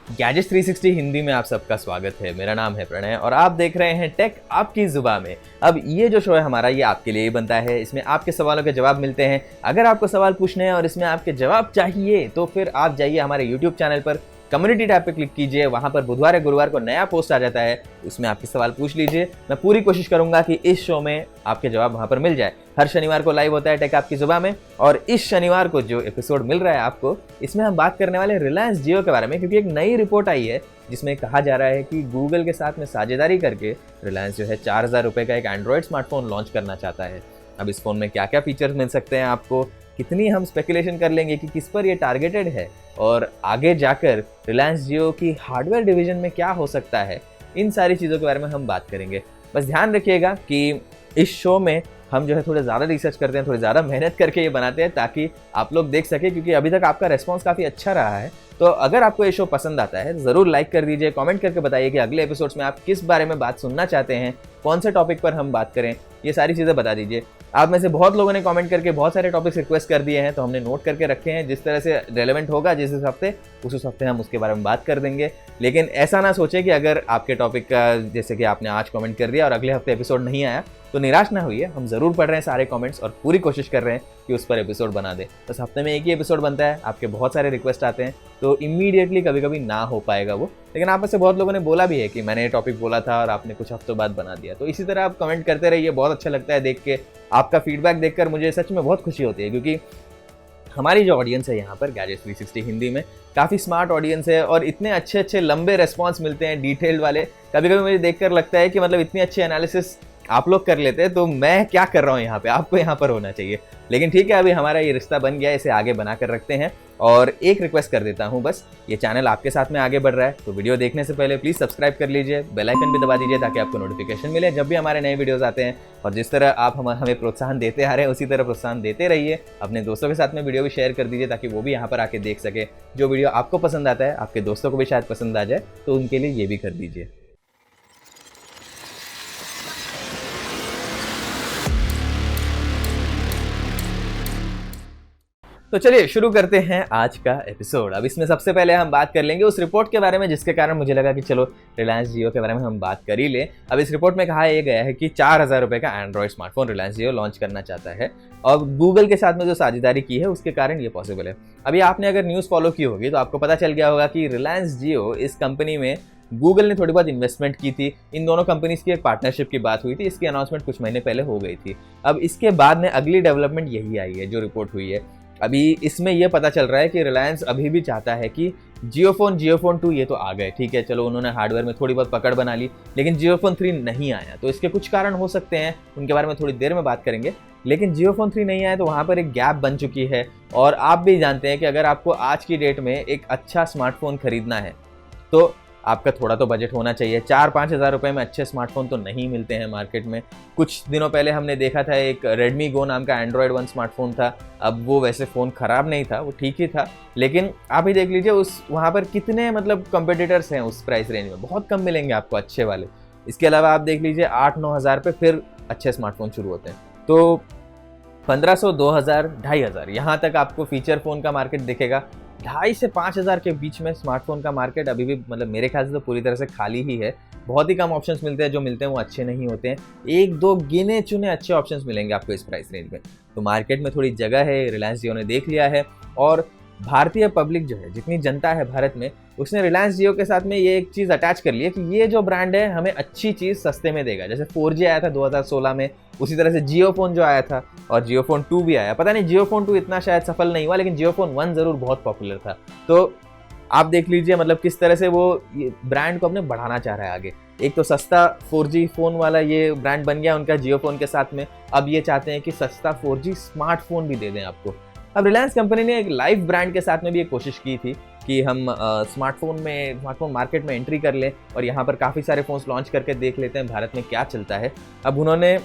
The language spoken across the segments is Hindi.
गैजेट्स 360 हिंदी में आप सबका स्वागत है। मेरा नाम है प्रणय और आप देख रहे हैं टेक आपकी जुबान में। अब ये जो शो है हमारा, ये आपके लिए ही बनता है। इसमें आपके सवालों के जवाब मिलते हैं। अगर आपको सवाल पूछने हैं और इसमें आपके जवाब चाहिए तो फिर आप जाइए हमारे यूट्यूब चैनल पर, कम्युनिटी टैब पे क्लिक कीजिए। वहां पर बुधवार या गुरुवार को नया पोस्ट आ जाता है, उसमें आपके सवाल पूछ लीजिए। मैं पूरी कोशिश करूंगा कि इस शो में आपके जवाब वहां पर मिल जाए। हर शनिवार को लाइव होता है टेक आपकी जुबान में, और इस शनिवार को जो एपिसोड मिल रहा है आपको, इसमें हम बात करने वाले रिलायंस जियो के बारे में, क्योंकि एक नई रिपोर्ट आई है जिसमें कहा जा रहा है कि गूगल के साथ में साझेदारी करके रिलायंस जो है 4,000 रुपये का एक एंड्रॉयड स्मार्टफोन लॉन्च करना चाहता है। अब इस फोन में क्या क्या फीचर्स मिल सकते हैं आपको, कितनी हम स्पेकुलेशन कर लेंगे कि किस पर ये टारगेटेड है, और आगे जाकर रिलायंस जियो की हार्डवेयर डिवीजन में क्या हो सकता है, इन सारी चीज़ों के बारे में हम बात करेंगे। बस ध्यान रखिएगा कि इस शो में हम जो है थोड़े ज़्यादा रिसर्च करते हैं, थोड़ी ज़्यादा मेहनत करके ये बनाते हैं ताकि आप लोग देख सकें, क्योंकि अभी तक आपका रेस्पॉन्स काफ़ी अच्छा रहा है। तो अगर आपको ये शो पसंद आता है ज़रूर लाइक कर दीजिए, कमेंट करके बताइए कि अगले एपिसोड्स में आप किस बारे में बात सुनना चाहते हैं, कौन से टॉपिक पर हम बात करें, ये सारी चीज़ें बता दीजिए। आप में से बहुत लोगों ने कमेंट करके बहुत सारे टॉपिक्स रिक्वेस्ट कर दिए हैं, तो हमने नोट करके रखे हैं। जिस तरह से रेलेवेंट होगा जिस हफ्ते, उस हफ्ते हम उसके बारे में बात कर देंगे। लेकिन ऐसा ना सोचें कि अगर आपके टॉपिक का, जैसे कि आपने आज कमेंट कर दिया और अगले हफ्ते एपिसोड नहीं आया, तो निराश ना होइए। हम ज़रूर पढ़ रहे हैं सारे कमेंट्स और पूरी कोशिश कर रहे हैं कि उस पर एपिसोड बना दें। बस हफ्ते में एक ही एपिसोड बनता है, आपके बहुत सारे रिक्वेस्ट आते हैं, तो इमीडिएटली कभी कभी ना हो पाएगा वो। लेकिन आप में से बहुत लोगों ने बोला भी है कि मैंने ये टॉपिक बोला था और आपने कुछ हफ्तों बाद बना दिया। तो इसी तरह आप कमेंट करते रहिए, बहुत अच्छा लगता है देख के। आपका फीडबैक देखकर मुझे सच में बहुत खुशी होती है, क्योंकि हमारी जो ऑडियंस है यहाँ पर गैजेट्स 360 हिंदी में, काफ़ी स्मार्ट ऑडियंस है और इतने अच्छे अच्छे लंबे रेस्पॉन्स मिलते हैं, डिटेल्ड वाले। कभी कभी मुझे देखकर लगता है कि मतलब इतनी अच्छी एनालिसिस आप लोग कर लेते हैं, तो मैं क्या कर रहा हूँ यहाँ पे, आपको यहाँ पर होना चाहिए। लेकिन ठीक है, अभी हमारा ये रिश्ता बन गया, इसे आगे बना कर रखते हैं। और एक रिक्वेस्ट कर देता हूँ बस, ये चैनल आपके साथ में आगे बढ़ रहा है, तो वीडियो देखने से पहले प्लीज़ सब्सक्राइब कर लीजिए, बेल आइकन भी दबा दीजिए ताकि आपको नोटिफिकेशन मिले जब भी हमारे नए वीडियोस आते हैं। और जिस तरह आप हमें प्रोत्साहन देते आ रहे हैं, उसी तरह प्रोत्साहन देते रहिए। अपने दोस्तों के साथ में वीडियो भी शेयर कर दीजिए ताकि वो भी यहाँ पर आके देख सके। जो वीडियो आपको पसंद आता है आपके दोस्तों को भी शायद पसंद आ जाए, तो उनके लिए ये भी कर दीजिए। तो चलिए शुरू करते हैं आज का एपिसोड। अब इसमें सबसे पहले हम बात कर लेंगे उस रिपोर्ट के बारे में जिसके कारण मुझे लगा कि चलो रिलायंस जियो के बारे में हम बात कर ही लें। अब इस रिपोर्ट में कहा यह गया है कि 4,000 रुपये का एंड्रॉयड स्मार्टफोन रिलायंस जियो लॉन्च करना चाहता है, और गूगल के साथ में जो साझेदारी की है उसके कारण ये पॉसिबल है। अभी आपने अगर न्यूज़ फॉलो की होगी तो आपको पता चल गया होगा कि रिलायंस जियो, इस कंपनी में गूगल ने थोड़ी बहुत इन्वेस्टमेंट की थी। इन दोनों कंपनीज की एक पार्टनरशिप की बात हुई थी, इसकी अनाउंसमेंट कुछ महीने पहले हो गई थी। अब इसके बाद में अगली डेवलपमेंट यही आई है जो रिपोर्ट हुई है। अभी इसमें यह पता चल रहा है कि रिलायंस अभी भी चाहता है कि जियोफोन 2 ये तो आ गए, ठीक है, चलो उन्होंने हार्डवेयर में थोड़ी बहुत पकड़ बना ली, लेकिन जियोफोन 3 नहीं आया। तो इसके कुछ कारण हो सकते हैं, उनके बारे में थोड़ी देर में बात करेंगे। लेकिन जियोफोन 3 नहीं आया तो वहाँ पर एक गैप बन चुकी है। और आप भी जानते हैं कि अगर आपको आज की डेट में एक अच्छा स्मार्टफोन खरीदना है तो आपका थोड़ा तो बजट होना चाहिए। 4-5 हज़ार रुपये में अच्छे स्मार्टफोन तो नहीं मिलते हैं मार्केट में। कुछ दिनों पहले हमने देखा था एक रेडमी गो नाम का एंड्रॉयड 1 स्मार्टफोन था। अब वो वैसे फ़ोन ख़राब नहीं था, वो ठीक ही था, लेकिन आप ही देख लीजिए उस वहाँ पर कितने मतलब कंपेटिटर्स हैं उस प्राइस रेंज में, बहुत कम मिलेंगे आपको अच्छे वाले। इसके अलावा आप देख लीजिए 8-9 हज़ार पे फिर अच्छे स्मार्टफोन शुरू होते हैं। तो 1500, 2000, 2500 यहाँ तक आपको फीचर फ़ोन का मार्केट दिखेगा। 2,500 से 5,000 के बीच में स्मार्टफोन का मार्केट अभी भी मतलब मेरे ख्याल से तो पूरी तरह से खाली ही है। बहुत ही कम ऑप्शंस मिलते हैं, जो मिलते हैं वो अच्छे नहीं होते हैं। 1-2 गिने चुने अच्छे ऑप्शंस मिलेंगे आपको इस प्राइस रेंज में। तो मार्केट में थोड़ी जगह है, रिलायंस जियो ने देख लिया है। और भारतीय पब्लिक जो है, जितनी जनता है भारत में, उसने रिलायंस जियो के साथ में ये एक चीज़ अटैच कर ली है कि ये जो ब्रांड है हमें अच्छी चीज़ सस्ते में देगा। जैसे 4G आया था 2016 में, उसी तरह से जियो फोन जो आया था, और जियो फोन 2 भी आया। पता नहीं जियो फोन 2 इतना शायद सफल नहीं हुआ, लेकिन जियो फोन 1 ज़रूर बहुत पॉपुलर था। तो आप देख लीजिए मतलब किस तरह से वो ये ब्रांड को अपने बढ़ाना चाह रहा है आगे। एक तो सस्ता 4G फ़ोन वाला ये ब्रांड बन गया उनका जियो फोन के साथ में, अब ये चाहते हैं कि सस्ता 4G स्मार्टफोन भी दे दें आपको। अब रिलायंस कंपनी ने एक लाइव ब्रांड के साथ में भी एक कोशिश की थी कि हम स्मार्टफोन मार्केट में एंट्री कर लें और यहाँ पर काफ़ी सारे फ़ोन्स लॉन्च करके देख लेते हैं भारत में क्या चलता है। अब उन्होंने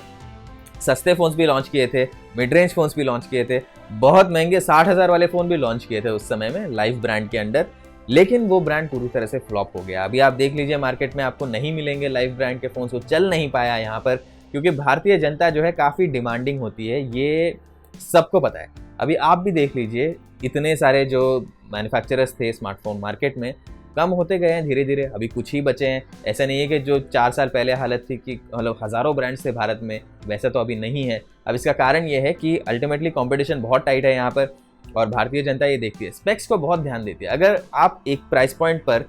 सस्ते फ़ोन्स भी लॉन्च किए थे, मिड रेंज फ़ोन्स भी लॉन्च किए थे, बहुत महंगे 60,000 वाले फ़ोन भी लॉन्च किए थे उस समय में लाइव ब्रांड के अंडर, लेकिन वो ब्रांड पूरी तरह से फ्लॉप हो गया। अभी आप देख लीजिए मार्केट में आपको नहीं मिलेंगे लाइव ब्रांड के फ़ोन्स, वो चल नहीं पाया यहाँ पर, क्योंकि भारतीय जनता जो है काफ़ी डिमांडिंग होती है, ये सबको पता है। अभी आप भी देख लीजिए इतने सारे जो मैन्युफैक्चरर्स थे स्मार्टफोन मार्केट में, कम होते गए हैं धीरे धीरे, अभी कुछ ही बचे हैं। ऐसा नहीं है कि जो 4 साल पहले हालत थी कि मतलब हज़ारों ब्रांड्स थे भारत में, वैसा तो अभी नहीं है। अब इसका कारण ये है कि अल्टीमेटली कंपटीशन बहुत टाइट है यहाँ पर, और भारतीय जनता ये देखती है, स्पेक्स को बहुत ध्यान देती है। अगर आप एक प्राइस पॉइंट पर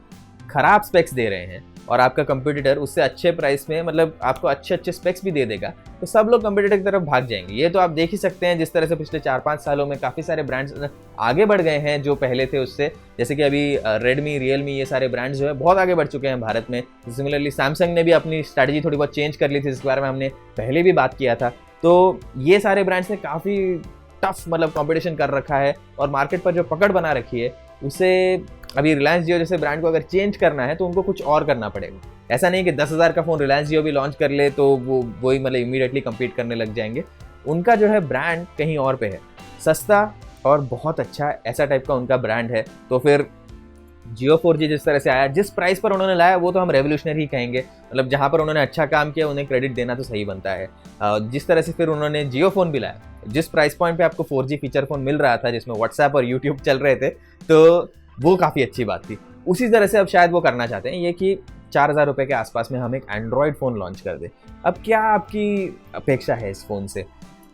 खराब स्पेक्स दे रहे हैं और आपका कंपटीटर उससे अच्छे प्राइस में मतलब आपको अच्छे अच्छे स्पेक्स भी दे देगा, तो सब लोग कंपटीटर की तरफ भाग जाएंगे। ये तो आप देख ही सकते हैं जिस तरह से पिछले 4-5 सालों में काफ़ी सारे ब्रांड्स आगे बढ़ गए हैं जो पहले थे उससे। जैसे कि अभी रेडमी, रियलमी, ये सारे ब्रांड्स जो है बहुत आगे बढ़ चुके हैं भारत में। सिमिलरली सैमसंग ने भी अपनी स्ट्रैटेजी थोड़ी बहुत चेंज कर ली थी, जिसके बारे में हमने पहले भी बात किया था। तो ये सारे ब्रांड्स ने काफ़ी टफ मतलब कंपटीशन कर रखा है और मार्केट पर जो पकड़ बना रखी है उसे अभी रिलायंस जियो जैसे ब्रांड को अगर चेंज करना है तो उनको कुछ और करना पड़ेगा। ऐसा नहीं कि 10,000 का फ़ोन रिलायंस जियो भी लॉन्च कर ले तो वही मतलब इमीडिएटली कम्पीट करने लग जाएंगे। उनका जो है ब्रांड कहीं और पे है, सस्ता और बहुत अच्छा, ऐसा टाइप का उनका ब्रांड है। तो फिर जियो 4G जिस तरह से आया, जिस प्राइस पर उन्होंने लाया वो तो हम रेवोल्यूशनरी ही कहेंगे। मतलब जहाँ पर उन्होंने अच्छा काम किया उन्हें क्रेडिट देना तो सही बनता है। जिस तरह से फिर उन्होंने जियो फ़ोन भी लाया, जिस प्राइस पॉइंट पे आपको 4G फीचर फ़ोन मिल रहा था जिसमें व्हाट्सएप और यूट्यूब चल रहे थे, तो वो काफ़ी अच्छी बात थी। उसी तरह से अब शायद वो करना चाहते हैं ये कि 4,000 रुपये के आसपास में हम एक एंड्रॉयड फ़ोन लॉन्च कर दें। अब क्या आपकी अपेक्षा है इस फ़ोन से?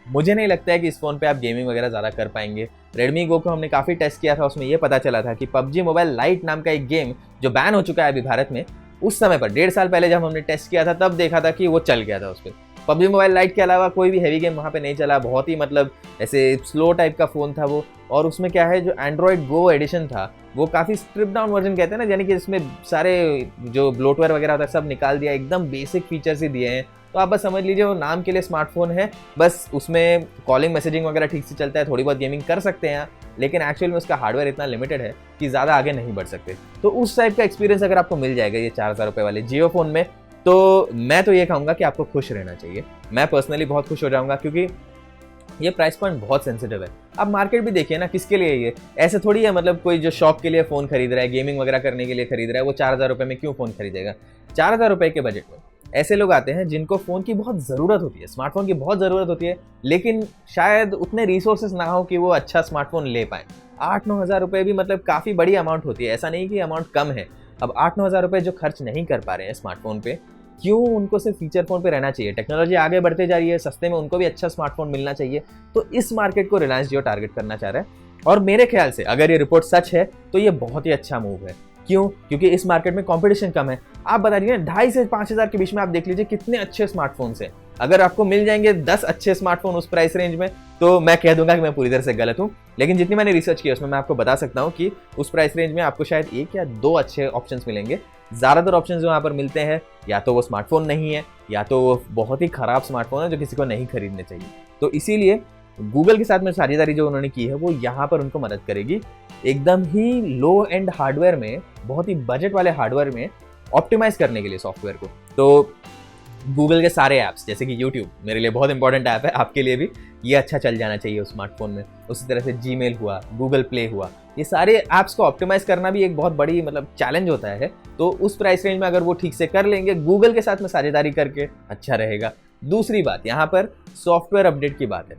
मुझे नहीं लगता है कि इस फ़ोन पे आप गेमिंग वगैरह ज़्यादा कर पाएंगे। रेडमी गो को हमने काफ़ी टेस्ट किया था, उसमें ये पता चला था कि पबजी मोबाइल लाइट नाम का एक गेम जो बैन हो चुका है अभी भारत में, उस समय पर 1.5 साल पहले जब हमने टेस्ट किया था तब देखा था कि वो चल गया था उस पर। पबजी मोबाइल लाइट के अलावा कोई भी हैवी गेम वहाँ पे नहीं चला, बहुत ही मतलब ऐसे स्लो टाइप का फ़ोन था वो। और उसमें क्या है, जो एंड्रॉयड गो एडिशन था वो काफ़ी स्ट्रिप डाउन वर्जन कहते हैं ना, यानी कि इसमें सारे जो ब्लोटवेयर वगैरह होता है सब निकाल दिया, एकदम बेसिक फीचर्स ही दिए हैं। तो आप बस समझ लीजिए वो नाम के लिए स्मार्टफोन है, बस उसमें कॉलिंग मैसेजिंग वगैरह ठीक से चलता है, थोड़ी बहुत गेमिंग कर सकते हैं, लेकिन एक्चुअल में उसका हार्डवेयर इतना लिमिटेड है कि ज़्यादा आगे नहीं बढ़ सकते। तो उस टाइप का एक्सपीरियंस अगर आपको मिल जाएगा ये 4,000 रुपये वाले जियो फ़ोन में, तो मैं तो ये कहूँगा कि आपको खुश रहना चाहिए। मैं पर्सनली बहुत खुश हो जाऊँगा, क्योंकि ये प्राइस पॉइंट बहुत सेंसिटिव है। अब मार्केट भी देखिए ना, किसके लिए ये, ऐसे थोड़ी है मतलब कोई जो शौक के लिए फ़ोन खरीद रहा है, गेमिंग वगैरह करने के लिए खरीद रहा है, वो 4,000 रुपये में क्यों फ़ोन खरीदेगा? 4,000 रुपये के बजट में ऐसे लोग आते हैं जिनको फ़ोन की बहुत ज़रूरत होती है, स्मार्टफोन की बहुत ज़रूरत होती है, लेकिन शायद उतने रिसोर्सेज ना हो कि वो अच्छा स्मार्टफोन ले पाएँ। 8-9 हज़ार रुपये भी मतलब काफ़ी बड़ी अमाउंट होती है, ऐसा नहीं कि अमाउंट कम है। अब 8-9 हज़ार रुपये जो खर्च नहीं कर पा रहे हैं स्मार्टफोन पे, क्यों उनको सिर्फ फीचर फ़ोन पे रहना चाहिए? टेक्नोलॉजी आगे बढ़ते जा रही है, सस्ते में उनको भी अच्छा स्मार्टफोन मिलना चाहिए। तो इस मार्केट को रिलायंस जियो टारगेट करना चाह रहा है, और मेरे ख्याल से अगर ये रिपोर्ट सच है तो ये बहुत ही अच्छा मूव है। क्यों? क्योंकि इस मार्केट में कंपटीशन कम है। आप बता दीजिए 2,500 से 5,000 के बीच में आप देख लीजिए कितने अच्छे स्मार्टफोन्स हैं। अगर आपको मिल जाएंगे 10 अच्छे स्मार्टफोन उस प्राइस रेंज में, तो मैं कह दूंगा कि मैं पूरी तरह से गलत हूँ। लेकिन जितनी मैंने रिसर्च की उसमें मैं आपको बता सकता हूँ कि उस प्राइस रेंज में आपको शायद 1 या 2 अच्छे ऑप्शंस मिलेंगे। ज़्यादातर ऑप्शंस जो यहाँ पर मिलते हैं या तो वो स्मार्टफोन नहीं है, या तो वो बहुत ही ख़राब स्मार्टफोन है जो किसी को नहीं खरीदने चाहिए। तो इसीलिए गूगल के साथ में साझेदारी जो उन्होंने की है वो यहाँ पर उनको मदद करेगी एकदम ही लो एंड हार्डवेयर में, बहुत ही बजट वाले हार्डवेयर में ऑप्टिमाइज करने के लिए सॉफ्टवेयर को। तो गूगल के सारे ऐप्स जैसे कि यूट्यूब मेरे लिए बहुत इंपॉर्टेंट ऐप है, आपके लिए भी ये अच्छा चल जाना चाहिए उस स्मार्टफोन में। उसी तरह से जीमेल हुआ, गूगल प्ले हुआ, ये सारे ऐप्स को ऑप्टिमाइज करना भी एक बहुत बड़ी मतलब चैलेंज होता है। तो उस प्राइस रेंज में अगर वो ठीक से कर लेंगे गूगल के साथ में साझेदारी करके, अच्छा रहेगा। दूसरी बात यहाँ पर सॉफ्टवेयर अपडेट की बात है,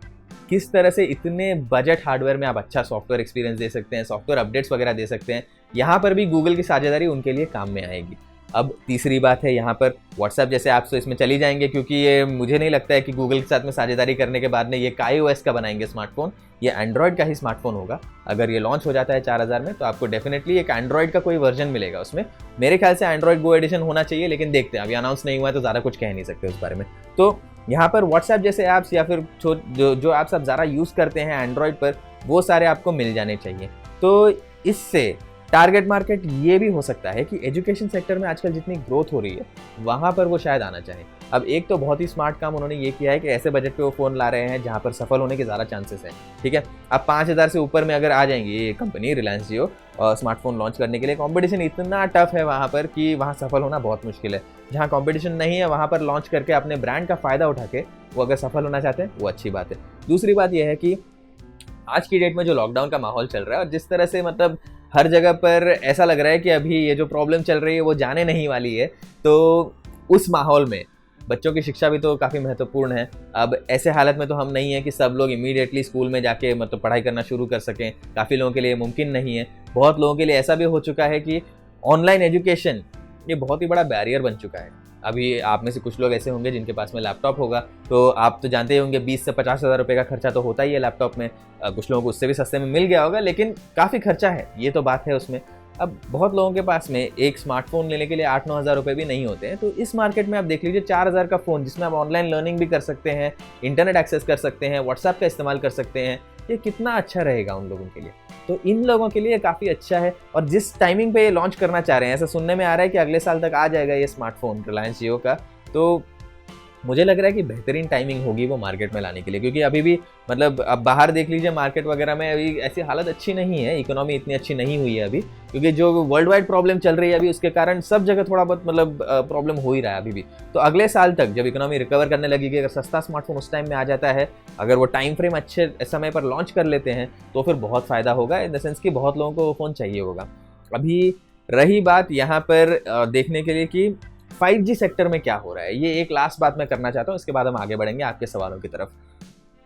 किस तरह से इतने बजट हार्डवेयर में आप अच्छा सॉफ्टवेयर एक्सपीरियंस दे सकते हैं, सॉफ्टवेयर अपडेट्स वगैरह दे सकते हैं। यहाँ पर भी गूगल की साझेदारी उनके लिए काम में आएगी। अब तीसरी बात है यहाँ पर व्हाट्सएप जैसे ऐप्स तो इसमें चली जाएंगे, क्योंकि ये मुझे नहीं लगता है कि गूगल के साथ में साझेदारी करने के बाद में ये iOS का बनाएंगे स्मार्टफोन, ये एंड्रॉयड का ही स्मार्टफोन होगा। अगर ये लॉन्च हो जाता है 4,000 में तो आपको डेफिनेटली एक एंड्रॉयड का कोई वर्जन मिलेगा उसमें। मेरे ख्याल से एंड्रॉयड गो एडिशन होना चाहिए, लेकिन देखते हैं, अभी अनाउंस नहीं हुआ है तो ज़्यादा कुछ कह नहीं सकते उस बारे में। तो यहाँ पर व्हाट्सएप जैसे ऐप्स या फिर जो ऐप्स आप ज़्यादा यूज़ करते हैं एंड्रॉयड पर, वो सारे आपको मिल जाने चाहिए। तो इससे टारगेट मार्केट ये भी हो सकता है कि एजुकेशन सेक्टर में आजकल जितनी ग्रोथ हो रही है वहाँ पर वो शायद आना चाहें। अब एक तो बहुत ही स्मार्ट काम उन्होंने ये किया है कि ऐसे बजट पे वो फ़ोन ला रहे हैं जहाँ पर सफल होने के ज़्यादा चांसेस हैं। ठीक है, अब 5,000 से ऊपर में अगर आ जाएंगी ये कंपनी रिलायंस जियो स्मार्टफोन लॉन्च करने के लिए, कंपटीशन इतना टफ है वहाँ पर कि वहाँ सफल होना बहुत मुश्किल है। जहाँ कंपटीशन नहीं है वहाँ पर लॉन्च करके अपने ब्रांड का फ़ायदा उठा के वो अगर सफल होना चाहते हैं वो अच्छी बात है। दूसरी बात यह है कि आज की डेट में जो लॉकडाउन का माहौल चल रहा है और जिस तरह से मतलब हर जगह पर ऐसा लग रहा है कि अभी ये जो प्रॉब्लम चल रही है वो जाने नहीं वाली है, तो उस माहौल में बच्चों की शिक्षा भी तो काफ़ी महत्वपूर्ण है। अब ऐसे हालत में तो हम नहीं है कि सब लोग इमीडिएटली स्कूल में जाके मतलब पढ़ाई करना शुरू कर सकें, काफ़ी लोगों के लिए मुमकिन नहीं है। बहुत लोगों के लिए ऐसा भी हो चुका है कि ऑनलाइन एजुकेशन ये बहुत ही बड़ा बैरियर बन चुका है। अभी आप में से कुछ लोग ऐसे होंगे जिनके पास में लैपटॉप होगा, तो आप तो जानते ही होंगे 20 से 50 हज़ार रुपये का खर्चा तो होता ही है लैपटॉप में। कुछ लोगों को उससे भी सस्ते में मिल गया होगा, लेकिन काफ़ी खर्चा है, ये तो बात है उसमें। अब बहुत लोगों के पास में एक स्मार्टफोन लेने के लिए 8-9 हज़ार रुपये भी नहीं होते हैं, तो इस मार्केट में आप देख लीजिए 4,000 का फ़ोन जिसमें आप ऑनलाइन लर्निंग भी कर सकते हैं, इंटरनेट एक्सेस कर सकते हैं, व्हाट्सएप का इस्तेमाल कर सकते हैं, ये कितना अच्छा रहेगा उन लोगों के लिए। तो इन लोगों के लिए काफ़ी अच्छा है। और जिस टाइमिंग पे ये लॉन्च करना चाह रहे हैं, ऐसा सुनने में आ रहा है कि अगले साल तक आ जाएगा ये स्मार्टफोन रिलायंस जियो का, तो मुझे लग रहा है कि बेहतरीन टाइमिंग होगी वो मार्केट में लाने के लिए। क्योंकि अभी भी मतलब अब बाहर देख लीजिए मार्केट वगैरह में अभी ऐसी हालत अच्छी नहीं है, इकोनॉमी इतनी अच्छी नहीं हुई है अभी, क्योंकि जो वर्ल्ड वाइड प्रॉब्लम चल रही है अभी उसके कारण सब जगह थोड़ा बहुत मतलब प्रॉब्लम हो ही रहा है अभी भी। तो अगले साल तक जब इकोनॉमी रिकवर करने लगेगी, अगर सस्ता स्मार्टफोन उस टाइम में आ जाता है, अगर वो टाइम फ्रेम अच्छे समय पर लॉन्च कर लेते हैं, तो फिर बहुत फ़ायदा होगा, इन द सेंस कि बहुत लोगों को वो फ़ोन चाहिए होगा। अभी रही बात यहाँ पर देखने के लिए कि 5G सेक्टर में क्या हो रहा है, ये एक लास्ट बात मैं करना चाहता हूँ, इसके बाद हम आगे बढ़ेंगे आपके सवालों की तरफ।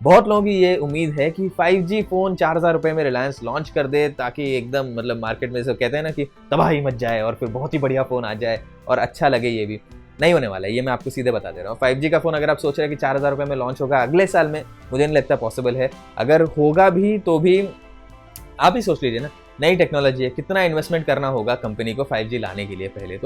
बहुत लोगों की ये उम्मीद है कि 5G फ़ोन 4,000 रुपये में रिलायंस लॉन्च कर दे, ताकि एकदम मतलब मार्केट में जैसे कहते हैं ना कि तबाही मच जाए और फिर बहुत ही बढ़िया फ़ोन आ जाए और अच्छा लगे। ये भी नहीं होने वाला है, ये मैं आपको सीधे बता दे रहा हूँ। 5G का फ़ोन अगर आप सोच रहे हैं कि 4,000 रुपये में लॉन्च होगा अगले साल में, मुझे नहीं लगता पॉसिबल है। अगर होगा भी तो भी आप ही सोच लीजिए ना, नई टेक्नोलॉजी है, कितना इन्वेस्टमेंट करना होगा कंपनी को 5G लाने के लिए पहले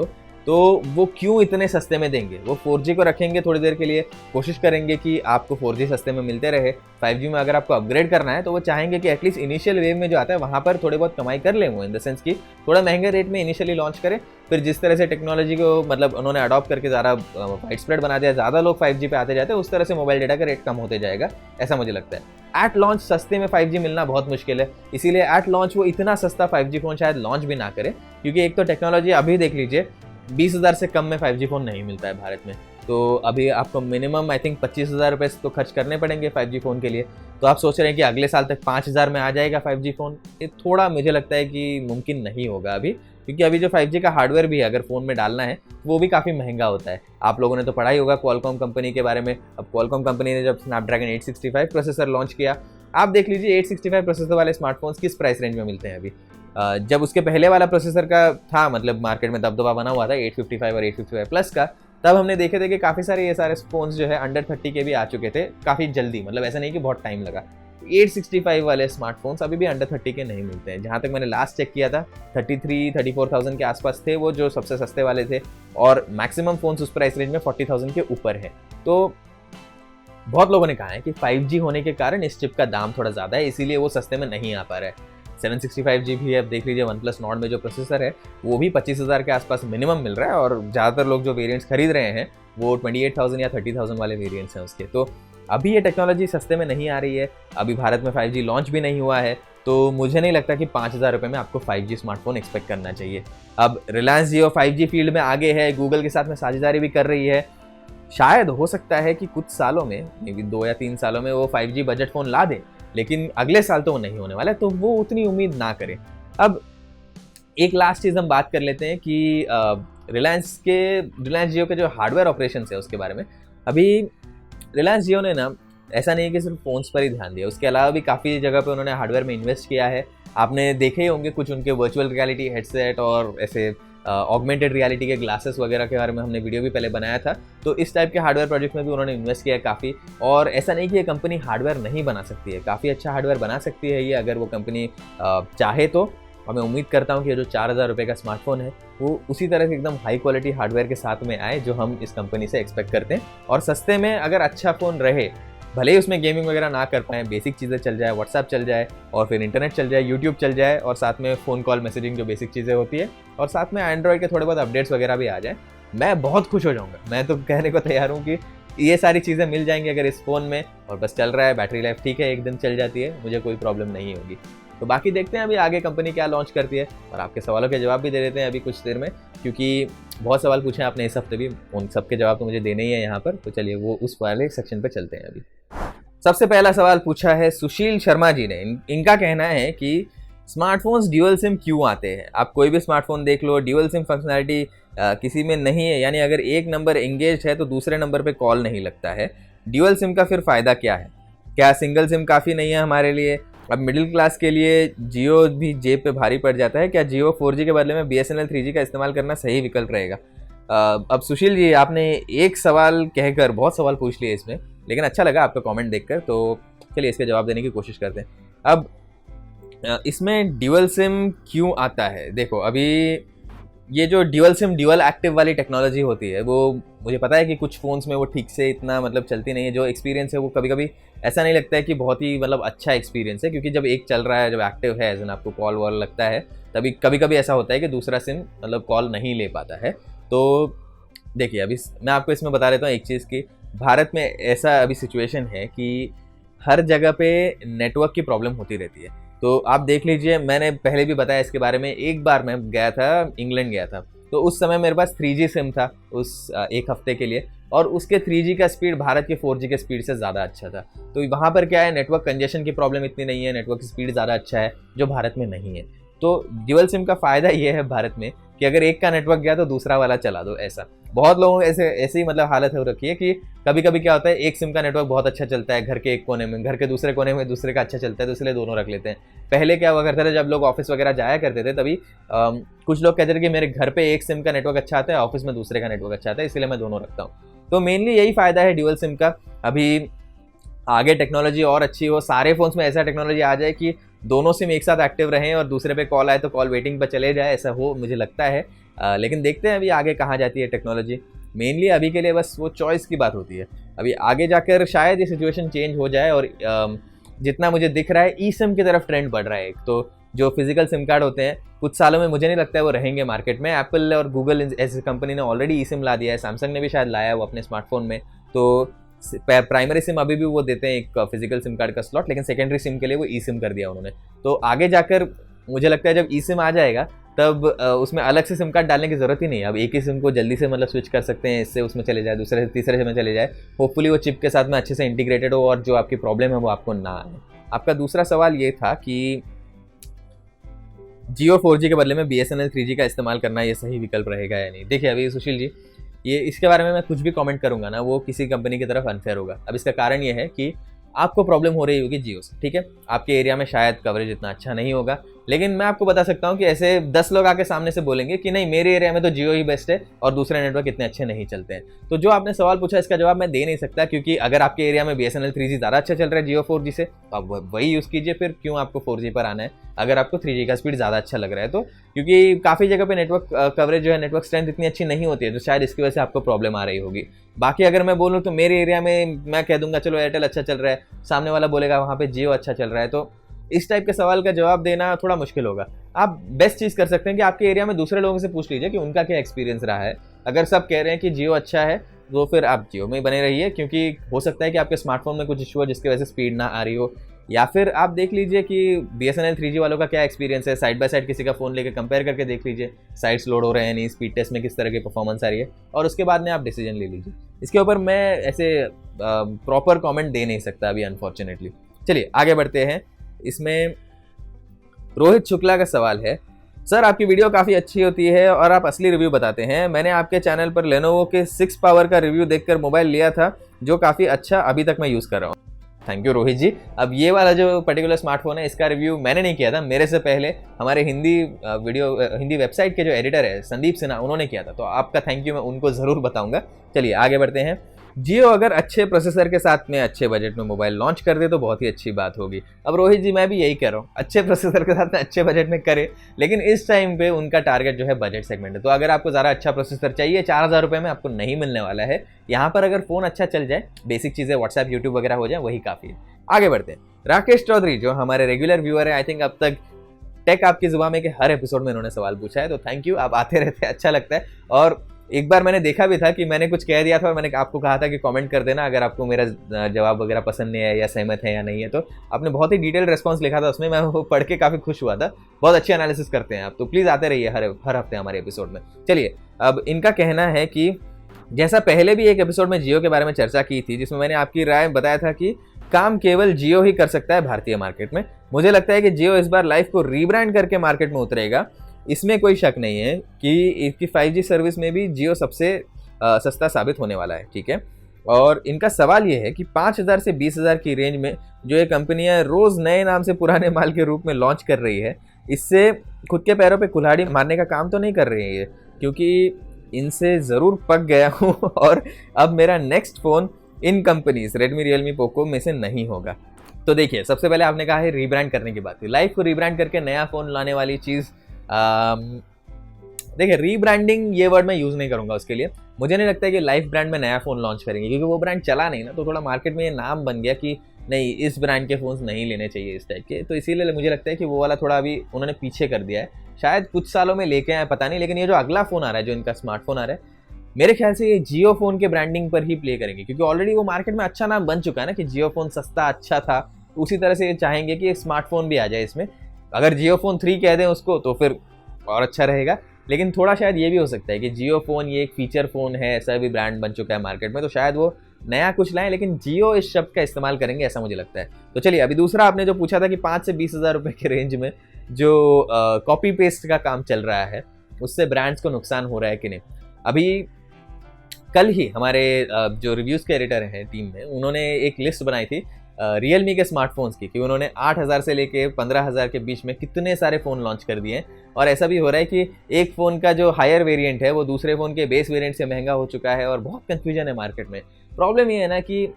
तो वो क्यों इतने सस्ते में देंगे। वो 4G को रखेंगे थोड़ी देर के लिए, कोशिश करेंगे कि आपको 4G सस्ते में मिलते रहे। 5G में अगर आपको अपग्रेड करना है तो वो चाहेंगे कि एटलीस्ट इनिशियल वेव में जो आता है वहाँ पर थोड़े बहुत कमाई कर लें वो, इन द सेंस कि थोड़ा महंगे रेट में इनिशियली लॉन्च करें, फिर जिस तरह से टेक्नोलॉजी को मतलब उन्होंने अडॉप्ट करके ज़्यादा वाइड स्प्रेड बना दिया, ज़्यादा लोग 5G पे आते जाते हैं, उस तरह से मोबाइल डेटा का रेट कम होते जाएगा, ऐसा मुझे लगता है। एट लॉन्च सस्ते में 5G मिलना बहुत मुश्किल है, इसीलिए एट लॉन्च वो इतना सस्ता 5G फ़ोन शायद लॉन्च भी ना करे, क्योंकि एक तो टेक्नोलॉजी अभी देख लीजिए 20,000 से कम में 5G फ़ोन नहीं मिलता है भारत में। तो अभी आपको मिनिमम आई थिंक 25,000 रुपये तो खर्च करने पड़ेंगे 5G फ़ोन के लिए। तो आप सोच रहे हैं कि अगले साल तक 5,000 में आ जाएगा 5G फ़ोन, ये थोड़ा मुझे लगता है कि मुमकिन नहीं होगा अभी, क्योंकि अभी जो 5G का हार्डवेयर भी है अगर फ़ोन में डालना है वो भी काफ़ी महंगा होता है। आप लोगों ने तो पढ़ा ही होगा क्वालकॉम कंपनी के बारे में। अब क्वालकॉम कंपनी ने जब स्नैपड्रैगन 865 प्रोसेसर लॉन्च किया, आप देख लीजिए 865 प्रोसेसर वाले स्मार्टफोन्स किस प्राइस रेंज में मिलते हैं अभी। जब उसके पहले वाला प्रोसेसर का था मतलब मार्केट में दबदबा बना हुआ था 855 और 855 प्लस का, तब हमने देखे थे कि काफ़ी सारे ये सारे फ़ोन्स जो है अंडर 30 के भी आ चुके थे काफ़ी जल्दी, मतलब ऐसा नहीं कि बहुत टाइम लगा। 865 वाले स्मार्टफोन्स अभी भी अंडर 30 के नहीं मिलते हैं। जहाँ तक मैंने लास्ट चेक किया था 33-34,000 के आसपास थे वो जो सबसे सस्ते वाले थे, और मैक्सिमम फ़ोन्स उस प्राइस रेंज में 40,000 के ऊपर है। तो बहुत लोगों ने कहा है कि 5G होने के कारण इस चिप का दाम थोड़ा ज़्यादा है, इसीलिए वो सस्ते में नहीं आ पा रहा है। 765GB अब देख लीजिए वन प्लस नॉट में जो प्रोसेसर है वो भी 25,000 के आसपास मिनिमम मिल रहा है, और ज़्यादातर लोग जो वेरिएंट्स खरीद रहे हैं वो 28,000 या 30,000 वाले वेरिएंट्स हैं उसके। तो अभी ये टेक्नोलॉजी सस्ते में नहीं आ रही है, अभी भारत में 5G लॉन्च भी नहीं हुआ है, तो मुझे नहीं लगता कि 5,000 रुपये में आपको 5G स्मार्टफोन एक्सपेक्ट करना चाहिए। अब रिलायंस जियो 5G फील्ड में आगे है, गूगल के साथ में साझेदारी भी कर रही है, शायद हो सकता है कि कुछ सालों में, मे बी 2 या 3 सालों में वो 5G बजट फ़ोन ला दें, लेकिन अगले साल तो वो नहीं होने वाला है, तो वो उतनी उम्मीद ना करें। अब एक लास्ट चीज़ हम बात कर लेते हैं कि रिलायंस जियो के जो हार्डवेयर ऑपरेशंस है उसके बारे में। अभी रिलायंस जियो ने ना ऐसा नहीं है कि सिर्फ फ़ोन्स पर ही ध्यान दिया, उसके अलावा भी काफ़ी जगह पे उन्होंने हार्डवेयर में इन्वेस्ट किया है। आपने देखे ही होंगे कुछ उनके वर्चुअल रियलिटी हेडसेट और ऐसे ऑगमेंटेड रियलिटी के ग्लासेस वगैरह के बारे में हमने वीडियो भी पहले बनाया था। तो इस टाइप के हार्डवेयर प्रोजेक्ट में भी उन्होंने इन्वेस्ट किया है काफ़ी, और ऐसा नहीं कि ये कंपनी हार्डवेयर नहीं बना सकती है, काफ़ी अच्छा हार्डवेयर बना सकती है ये अगर वो कंपनी चाहे तो। और मैं उम्मीद करता हूँ कि ये जो 4,000 रुपये का स्मार्टफोन है वो उसी तरह से एकदम हाई क्वालिटी हार्डवेयर के साथ में आए जो हम इस कंपनी से एक्सपेक्ट करते हैं, और सस्ते में अगर अच्छा फ़ोन रहे, भले ही उसमें गेमिंग वगैरह ना कर पाएँ, बेसिक चीज़ें चल जाए, व्हाट्सएप चल जाए और फिर इंटरनेट चल जाए, यूट्यूब चल जाए, और साथ में फ़ोन कॉल मैसेजिंग जो बेसिक चीज़ें होती है, और साथ में एंड्रॉयड के थोड़े बहुत अपडेट्स वगैरह भी आ जाए, मैं बहुत खुश हो जाऊँगा। मैं तो कहने को तैयार हूँ कि ये सारी चीज़ें मिल जाएंगी अगर इस फ़ोन में, और बस चल रहा है, बैटरी लाइफ ठीक है, 1 दिन चल जाती है, मुझे कोई प्रॉब्लम नहीं होगी। तो बाकी देखते हैं अभी आगे कंपनी क्या लॉन्च करती है, और आपके सवालों के जवाब भी दे देते हैं अभी कुछ देर में, क्योंकि बहुत सवाल पूछे हैं आपने इस हफ्ते भी, उन सबके जवाब तो मुझे देने ही है यहाँ पर। तो चलिए वो उस वाले सेक्शन पे चलते हैं। अभी सबसे पहला सवाल पूछा है सुशील शर्मा जी ने। इनका कहना है कि स्मार्टफोन्स ड्यूअल सिम क्यों आते हैं। आप कोई भी स्मार्टफोन देख लो, ड्यूअल सिम फंक्शनैलिटी किसी में नहीं है, यानी अगर एक नंबर एंगेज है तो दूसरे नंबर पे कॉल नहीं लगता है। ड्यूअल सिम का फिर फ़ायदा क्या है? क्या सिंगल सिम काफ़ी नहीं है हमारे लिए? अब मिडिल क्लास के लिए जियो भी जेब पे भारी पड़ जाता है। क्या जियो 4G के बदले में BSNL 3G का इस्तेमाल करना सही विकल्प रहेगा? अब सुशील जी, आपने एक सवाल कहकर बहुत सवाल पूछ लिए इसमें, लेकिन अच्छा लगा आपका कमेंट देखकर, तो चलिए इसका जवाब देने की कोशिश करते हैं। अब इसमें ड्यूअल सिम क्यों आता है? देखो, अभी ये जो ड्यूअल सिम ड्यूअल एक्टिव वाली टेक्नोलॉजी होती है, वो मुझे पता है कि कुछ फ़ोन्स में वो ठीक से इतना मतलब चलती नहीं है। जो एक्सपीरियंस है वो कभी कभी ऐसा नहीं लगता है कि बहुत ही मतलब अच्छा एक्सपीरियंस है, क्योंकि जब एक चल रहा है, जब एक्टिव है, एज आपको कॉल वॉल लगता है, तभी कभी कभी ऐसा होता है कि दूसरा सिम मतलब कॉल नहीं ले पाता है। तो देखिए, अभी मैं आपको इसमें बता देता हूँ एक चीज़ की, भारत में ऐसा अभी सिचुएशन है कि हर जगह पे नेटवर्क की प्रॉब्लम होती रहती है। तो आप देख लीजिए, मैंने पहले भी बताया इसके बारे में, एक बार मैं गया था, इंग्लैंड गया था, तो उस समय मेरे पास 3G सिम था उस एक हफ्ते के लिए, और उसके 3G का स्पीड भारत के 4G के स्पीड से ज़्यादा अच्छा था। तो वहाँ पर क्या है, नेटवर्क कंजेशन की प्रॉब्लम इतनी नहीं है, नेटवर्क की स्पीड ज़्यादा अच्छा है, जो भारत में नहीं है। तो ड्यूअल सिम का फ़ायदा ये है भारत में कि अगर एक का नेटवर्क गया तो दूसरा वाला चला दो। ऐसा बहुत लोगों ऐसी मतलब हालत हो रखी है कि कभी कभी क्या होता है, एक सिम का नेटवर्क बहुत अच्छा चलता है घर के एक कोने में, घर के दूसरे कोने में दूसरे का अच्छा चलता है, तो इसलिए दोनों रख लेते हैं। पहले क्या हुआ करता था, जब लोग ऑफिस वगैरह जाया करते थे, तभी कुछ लोग कहते थे कि मेरे घर पे एक सिम का नेटवर्क अच्छा आता है, ऑफिस में दूसरे का नेटवर्क अच्छा आता है, इसलिए मैं दोनों रखता हूँ। तो मेनली यही फ़ायदा है ड्यूअल सिम का। अभी आगे टेक्नोलॉजी और अच्छी हो, सारे फ़ोन्स में ऐसा टेक्नोलॉजी आ जाए कि दोनों सिम एक साथ एक्टिव रहें और दूसरे पे कॉल आए तो कॉल वेटिंग पर चले जाए, ऐसा हो मुझे लगता है। लेकिन देखते हैं अभी आगे कहाँ जाती है टेक्नोलॉजी। मेनली अभी के लिए बस वो चॉइस की बात होती है। अभी आगे जाकर शायद ये सिचुएशन चेंज हो जाए, और जितना मुझे दिख रहा है ई सिम की तरफ ट्रेंड बढ़ रहा है। एक तो जो फिजिकल सिम कार्ड होते हैं, कुछ सालों में मुझे नहीं लगता है वो रहेंगे मार्केट में। एप्पल और गूगल ऐसी कंपनी ने ऑलरेडी ई सिम ला दिया है, सैमसंग ने भी शायद लाया है वो अपने स्मार्टफोन में। तो प्राइमरी सिम अभी भी वो देते हैं एक फिजिकल सिम कार्ड का स्लॉट, लेकिन सेकेंडरी सिम के लिए वो ई सिम कर दिया उन्होंने। तो आगे जाकर मुझे लगता है जब ई सिम आ जाएगा तब उसमें अलग से सिम कार्ड डालने की ज़रूरत ही नहीं है। अब एक ही सिम को जल्दी से मतलब स्विच कर सकते हैं, इससे उसमें चले जाए, दूसरे से तीसरे में चले जाए। होपफुली वो चिप के साथ में अच्छे से इंटीग्रेटेड हो और जो आपकी प्रॉब्लम है वो आपको ना आए। आपका दूसरा सवाल ये था कि जियो 4G के बदले में BSNL 3G का इस्तेमाल करना ये सही विकल्प रहेगा या नहीं। देखिए अभी सुशील जी, ये इसके बारे में मैं कुछ भी कमेंट करूंगा ना, वो किसी कंपनी की तरफ अनफेयर होगा। अब इसका कारण ये है कि आपको प्रॉब्लम हो रही होगी जियो से, ठीक है, आपके एरिया में शायद कवरेज इतना अच्छा नहीं होगा, लेकिन मैं आपको बता सकता हूँ कि ऐसे 10 लोग आके सामने से बोलेंगे कि नहीं मेरे एरिया में तो जियो ही बेस्ट है और दूसरे नेटवर्क इतने अच्छे नहीं चलते हैं। तो जो आपने सवाल पूछा इसका जवाब मैं दे नहीं सकता, क्योंकि अगर आपके एरिया में BSNL 3G ज़्यादा अच्छा चल रहा है जियो 4G से, तो आप वही यूज़ कीजिए, फिर क्यों आपको 4G पर आना है अगर आपको 3G का स्पीड ज़्यादा अच्छा लग रहा है तो। क्योंकि काफ़ी जगह पे नेटवर्क कवरेज जो है, नेटवर्क स्ट्रेंथ इतनी अच्छी नहीं होती है, तो शायद इसकी वजह से आपको प्रॉब्लम आ रही होगी। बाकी अगर मैं बोलूँ तो मेरे एरिया में मैं कह दूंगा चलो एयरटेल अच्छा चल रहा है, सामने वाला बोलेगा वहाँ पे जियो अच्छा चल रहा है, तो इस टाइप के सवाल का जवाब देना थोड़ा मुश्किल होगा। आप बेस्ट चीज़ कर सकते हैं कि आपके एरिया में दूसरे लोगों से पूछ लीजिए कि उनका क्या एक्सपीरियंस रहा है। अगर सब कह रहे हैं कि जियो अच्छा है तो फिर आप जियो में ही बने रहिए, क्योंकि हो सकता है कि आपके स्मार्टफोन में कुछ इशू हो जिसकी वजह से स्पीड ना आ रही हो। या फिर आप देख लीजिए कि BSNL 3G वालों का क्या एक्सपीरियंस है, साइड बाय साइड किसी का फ़ोन लेकर कंपेयर करके देख लीजिए, साइट्स लोड हो रहे हैं नहीं, स्पीड टेस्ट में किस तरह की परफॉर्मेंस आ रही है, और उसके बाद में आप डिसीजन ले लीजिए। इसके ऊपर मैं ऐसे प्रॉपर कमेंट दे नहीं सकता अभी अनफॉर्चुनेटली। चलिए आगे बढ़ते हैं। इसमें रोहित शुक्ला का सवाल है, सर आपकी वीडियो काफ़ी अच्छी होती है और आप असली रिव्यू बताते हैं। मैंने आपके चैनल पर लेनोवो के 6 पावर का रिव्यू देखकर मोबाइल लिया था जो काफ़ी अच्छा अभी तक मैं यूज़ कर रहा हूँ। थैंक यू रोहित जी। अब ये वाला जो पर्टिकुलर स्मार्टफोन है इसका रिव्यू मैंने नहीं किया था, मेरे से पहले हमारे हिंदी वेबसाइट के जो एडिटर है संदीप सिन्हा, उन्होंने किया था, तो आपका थैंक यू मैं उनको ज़रूर बताऊंगा। चलिए आगे बढ़ते हैं। जियो अगर अच्छे प्रोसेसर के साथ में अच्छे बजट में मोबाइल लॉन्च कर दे तो बहुत ही अच्छी बात होगी। अब रोहित जी मैं भी यही कह रहा हूँ, अच्छे प्रोसेसर के साथ में अच्छे बजट में करे, लेकिन इस टाइम पे उनका टारगेट जो है बजट सेगमेंट है। तो अगर आपको ज़रा अच्छा प्रोसेसर चाहिए 4000 रुपये में आपको नहीं मिलने वाला है। यहाँ पर अगर फ़ोन अच्छा चल जाए, बेसिक चीज़ें व्हाट्सएप यूट्यूब वगैरह हो जाए, वही काफ़ी है। आगे बढ़ते हैं। राकेश चौधरी जो हमारे रेगुलर व्यूअर है, आई थिंक अब तक टेक आपकी जुबान में के हर एपिसोड में इन्होंने सवाल पूछा है, तो थैंक यू, आप आते रहते हैं, अच्छा लगता है। और एक बार मैंने देखा भी था कि मैंने कुछ कह दिया था और मैंने आपको कहा था कि कमेंट कर देना अगर आपको मेरा जवाब वगैरह पसंद नहीं है या सहमत है या नहीं है, तो आपने बहुत ही डिटेल रिस्पॉन्स लिखा था उसमें, मैं वो पढ़ के काफ़ी खुश हुआ था। बहुत अच्छी एनालिसिस करते हैं आप, तो प्लीज़ आते रहिए हर हफ्ते हमारे एपिसोड में। चलिए, अब इनका कहना है कि जैसा पहले भी एक एपिसोड में जियो के बारे में चर्चा की थी जिसमें मैंने आपकी राय बताया था कि काम केवल जियो ही कर सकता है भारतीय मार्केट में, मुझे लगता है कि जियो इस बार लाइफ को रीब्रांड करके मार्केट में उतरेगा। इसमें कोई शक नहीं है कि इसकी 5G सर्विस में भी जियो सबसे सस्ता साबित होने वाला है, ठीक है। और इनका सवाल ये है कि 5,000 से 20,000 की रेंज में जो ये कंपनियां रोज़ नए नाम से पुराने माल के रूप में लॉन्च कर रही है, इससे खुद के पैरों पे कुल्हाड़ी मारने का काम तो नहीं कर रही है ये, क्योंकि इनसे ज़रूर पक गया हूँ और अब मेरा नेक्स्ट फ़ोन इन कंपनीज रेडमी, रियलमी, पोको में से नहीं होगा। तो देखिए, सबसे पहले आपने कहा है रीब्रांड करने की बात, लाइफ को रीब्रांड करके नया फ़ोन लाने वाली चीज़, देखिए रीब्रांडिंग ये वर्ड मैं यूज़ नहीं करूँगा उसके लिए। मुझे नहीं लगता है कि लाइफ ब्रांड में नया फ़ोन लॉन्च करेंगे, क्योंकि वो ब्रांड चला नहीं ना, तो थोड़ा मार्केट में ये नाम बन गया कि नहीं, इस ब्रांड के फ़ोन्स नहीं लेने चाहिए इस टाइप के। तो इसीलिए मुझे लगता है कि वो वाला थोड़ा अभी उन्होंने पीछे कर दिया है। शायद कुछ सालों में लेके आए, पता नहीं। लेकिन ये जो अगला फ़ोन आ रहा है, जो इनका स्मार्टफोन आ रहा है, मेरे ख्याल से ये जियो फ़ोन के ब्रांडिंग पर ही प्ले करेंगे, क्योंकि ऑलरेडी वो मार्केट में अच्छा नाम बन चुका है ना कि जियो फ़ोन सस्ता अच्छा था। तो उसी तरह से ये चाहेंगे कि एक स्मार्टफोन भी आ जाए इसमें। अगर जियो फ़ोन 3 कह दें उसको तो फिर और अच्छा रहेगा। लेकिन थोड़ा शायद ये भी हो सकता है कि जियो फ़ोन ये एक फीचर फ़ोन है, ऐसा भी ब्रांड बन चुका है मार्केट में, तो शायद वो नया कुछ लाएं, लेकिन जियो इस शब्द का इस्तेमाल करेंगे, ऐसा मुझे लगता है। तो चलिए, अभी दूसरा आपने जो पूछा था कि 5 से 20,000 रुपये के रेंज में जो कॉपी पेस्ट का काम चल रहा है, उससे ब्रांड्स को नुकसान हो रहा है कि नहीं। अभी कल ही हमारे जो रिव्यूज़ के एडिटर हैं टीम में, उन्होंने एक लिस्ट बनाई थी रियलमी के स्मार्टफोन्स की, कि उन्होंने 8,000 से लेके 15,000 के बीच में कितने सारे फ़ोन लॉन्च कर दिए हैं। और ऐसा भी हो रहा है कि एक फ़ोन का जो हायर वेरिएंट है वो दूसरे फ़ोन के बेस वेरिएंट से महंगा हो चुका है, और बहुत कन्फ्यूजन है मार्केट में। प्रॉब्लम ये है ना कि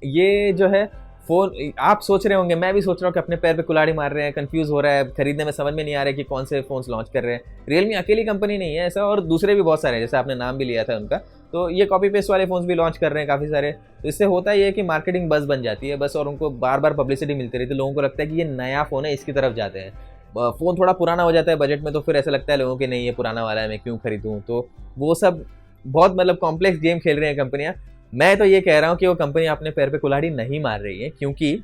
ये जो है फ़ोन, आप सोच रहे होंगे, मैं भी सोच रहा हूँ कि अपने पैर पे कुल्हाड़ी मार रहे हैं, कंफ्यूज हो रहा है, खरीदने में समझ में नहीं आ रहा है कि कौन से फ़ोन्स लॉन्च कर रहे हैं। रियलमी अकेली कंपनी नहीं है ऐसा, और दूसरे भी बहुत सारे हैं, जैसे आपने नाम भी लिया था उनका। तो ये कॉपी पेस्ट वाले फ़ोन्स भी लॉन्च कर रहे हैं काफ़ी सारे। तो इससे होता ये है कि मार्केटिंग बज़ बन जाती है बस, और उनको बार बार पब्लिसिटी मिलती रहती है। लोगों को लगता है कि ये नया फ़ोन है, इसकी तरफ जाते हैं। फ़ोन थोड़ा पुराना हो जाता है बजट में, तो फिर ऐसा लगता है लोगों के नहीं, ये पुराना वाला है, मैं क्यों खरीदूँ। तो वो सब बहुत मतलब कॉम्प्लेक्स गेम खेल रही हैं कंपनियाँ। मैं तो ये कह रहा हूँ कि वो कंपनी अपने पैर पे कुल्हाड़ी नहीं मार रही है, क्योंकि